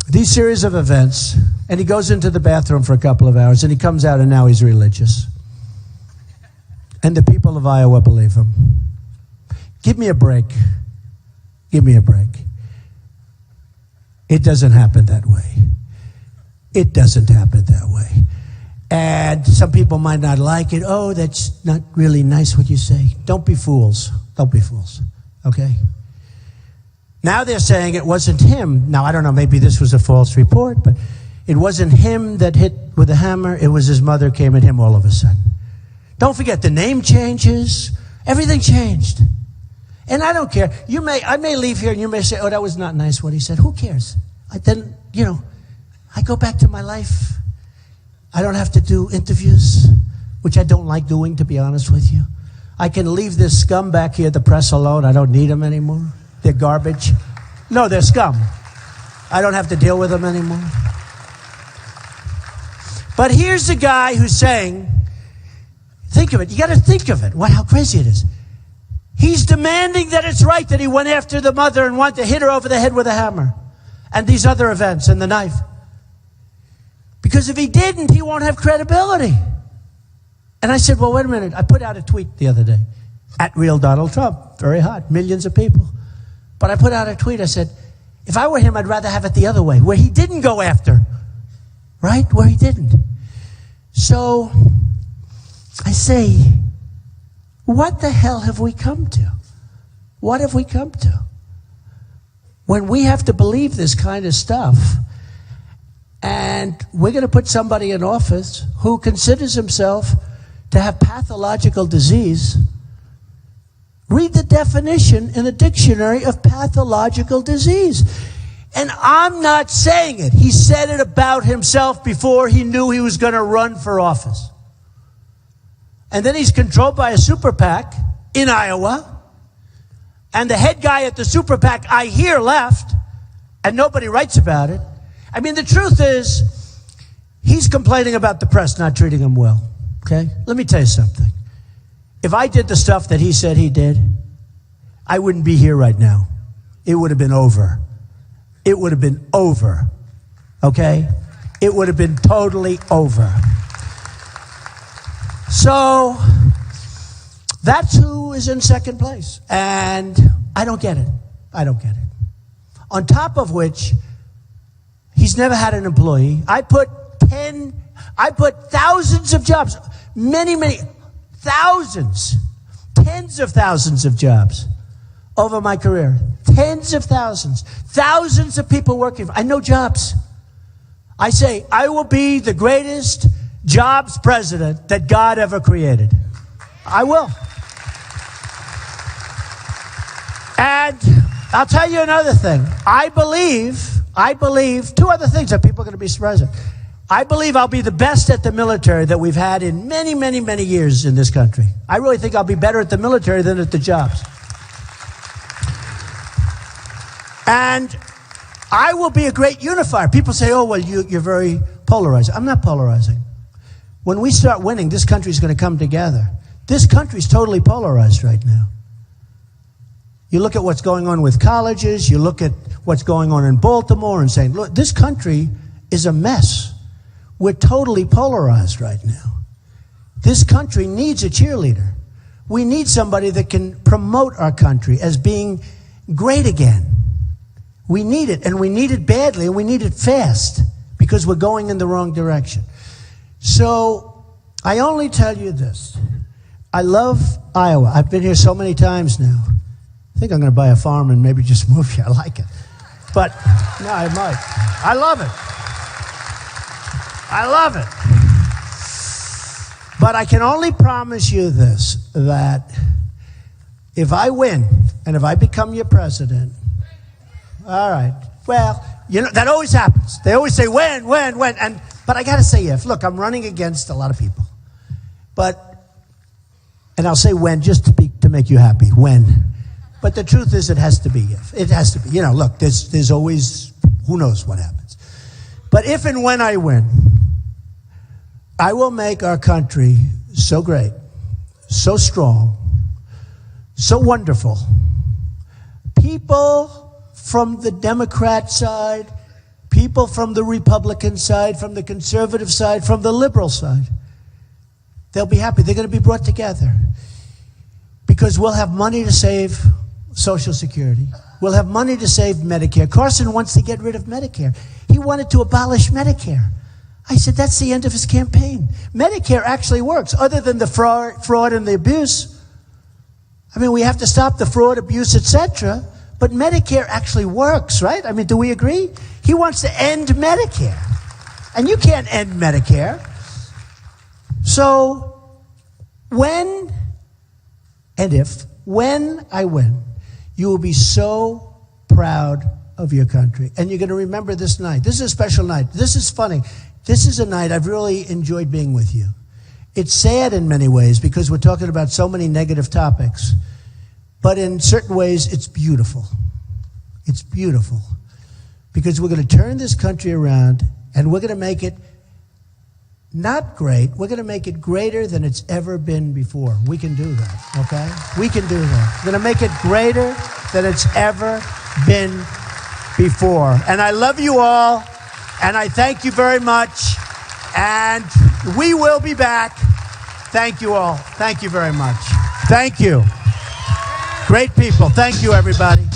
these series of events, and he goes into the bathroom for a couple of hours, and he comes out, and now he's religious. And the people of Iowa believe him. Give me a break. Give me a break. It doesn't happen that way. It doesn't happen that way. And some people might not like it. Oh, that's not really nice what you say. Don't be fools. Don't be fools. Okay? Now they're saying it wasn't him. Now, I don't know, maybe this was a false report, but it wasn't him that hit with a hammer. It was his mother came at him all of a sudden. Don't forget, the name changes. Everything changed. And I don't care. I may leave here and you may say, oh, that was not nice what he said. Who cares? I go back to my life. I don't have to do interviews, which I don't like doing, to be honest with you. I can leave this scum back here at the press alone. I don't need them anymore. They're garbage. No, they're scum. I don't have to deal with them anymore. But here's the guy who's saying, think of it. You got to think of it. How crazy it is. He's demanding that it's right that he went after the mother and wanted to hit her over the head with a hammer. And these other events and the knife. Because if he didn't, he won't have credibility. And I said, well, wait a minute. I put out a tweet the other day. At Real Donald Trump. Very hot. Millions of people. But I put out a tweet. I said, if I were him, I'd rather have it the other way. Where he didn't go after. Right? Where he didn't. So, I say, what the hell have we come to? What have we come to? When we have to believe this kind of stuff, and we're going to put somebody in office who considers himself to have pathological disease. Read the definition in the dictionary of pathological disease. And I'm not saying it. He said it about himself before he knew he was going to run for office. And then he's controlled by a super PAC in Iowa. And the head guy at the super PAC, I hear, left. And nobody writes about it. I mean, the truth is, he's complaining about the press not treating him well. Okay? Let me tell you something. If I did the stuff that he said he did, I wouldn't be here right now. It would have been over. It would have been over. Okay? It would have been totally over. So, that's who is in second place. And I don't get it. I don't get it. On top of which, he's never had an employee. I put thousands of jobs, many, thousands, tens of thousands of jobs over my career. Tens of thousands of people working. I know jobs. I say, I will be the greatest jobs president that God ever created. I will. And I'll tell you another thing. I believe two other things that people are going to be surprised at. I believe I'll be the best at the military that we've had in many years in this country. I really think I'll be better at the military than at the jobs. And I will be a great unifier. People say, oh, well, you're very polarizing. I'm not polarizing. When we start winning, this country's going to come together. This country's totally polarized right now. You look at what's going on with colleges, you look at what's going on in Baltimore and saying, look, this country is a mess. We're totally polarized right now. This country needs a cheerleader. We need somebody that can promote our country as being great again. We need it, and we need it badly, and we need it fast because we're going in the wrong direction. So I only tell you this. I love Iowa. I've been here so many times now. I think I'm going to buy a farm and maybe just move here. I like it. But, no, I might. I love it. I love it. But I can only promise you this, that if I win and if I become your president, all right, well, you know, that always happens. They always say when, but I got to say if. Look, I'm running against a lot of people. And I'll say when just to make you happy, when. But the truth is it has to be if. It has to be. You know, look, there's always, who knows what happens. But if and when I win, I will make our country so great, so strong, so wonderful. People from the Democrat side, people from the Republican side, from the conservative side, from the liberal side, they'll be happy. They're going to be brought together because we'll have money to save Social Security. We'll have money to save Medicare. Carson wants to get rid of Medicare. He wanted to abolish Medicare. I said, that's the end of his campaign. Medicare actually works, other than the fraud and the abuse. I mean, we have to stop the fraud, abuse, etc. But Medicare actually works, right? I mean, do we agree? He wants to end Medicare. And you can't end Medicare. So, when I win, you will be so proud of your country. And you're going to remember this night. This is a special night. This is funny. This is a night I've really enjoyed being with you. It's sad in many ways because we're talking about so many negative topics. But in certain ways, it's beautiful. It's beautiful. Because we're going to turn this country around and we're going to make it not great. We're going to make it greater than it's ever been before. We can do that, okay? We can do that. We're going to make it greater than it's ever been before. And I love you all, and I thank you very much. And we will be back. Thank you all. Thank you very much. Thank you. Great people. Thank you, everybody.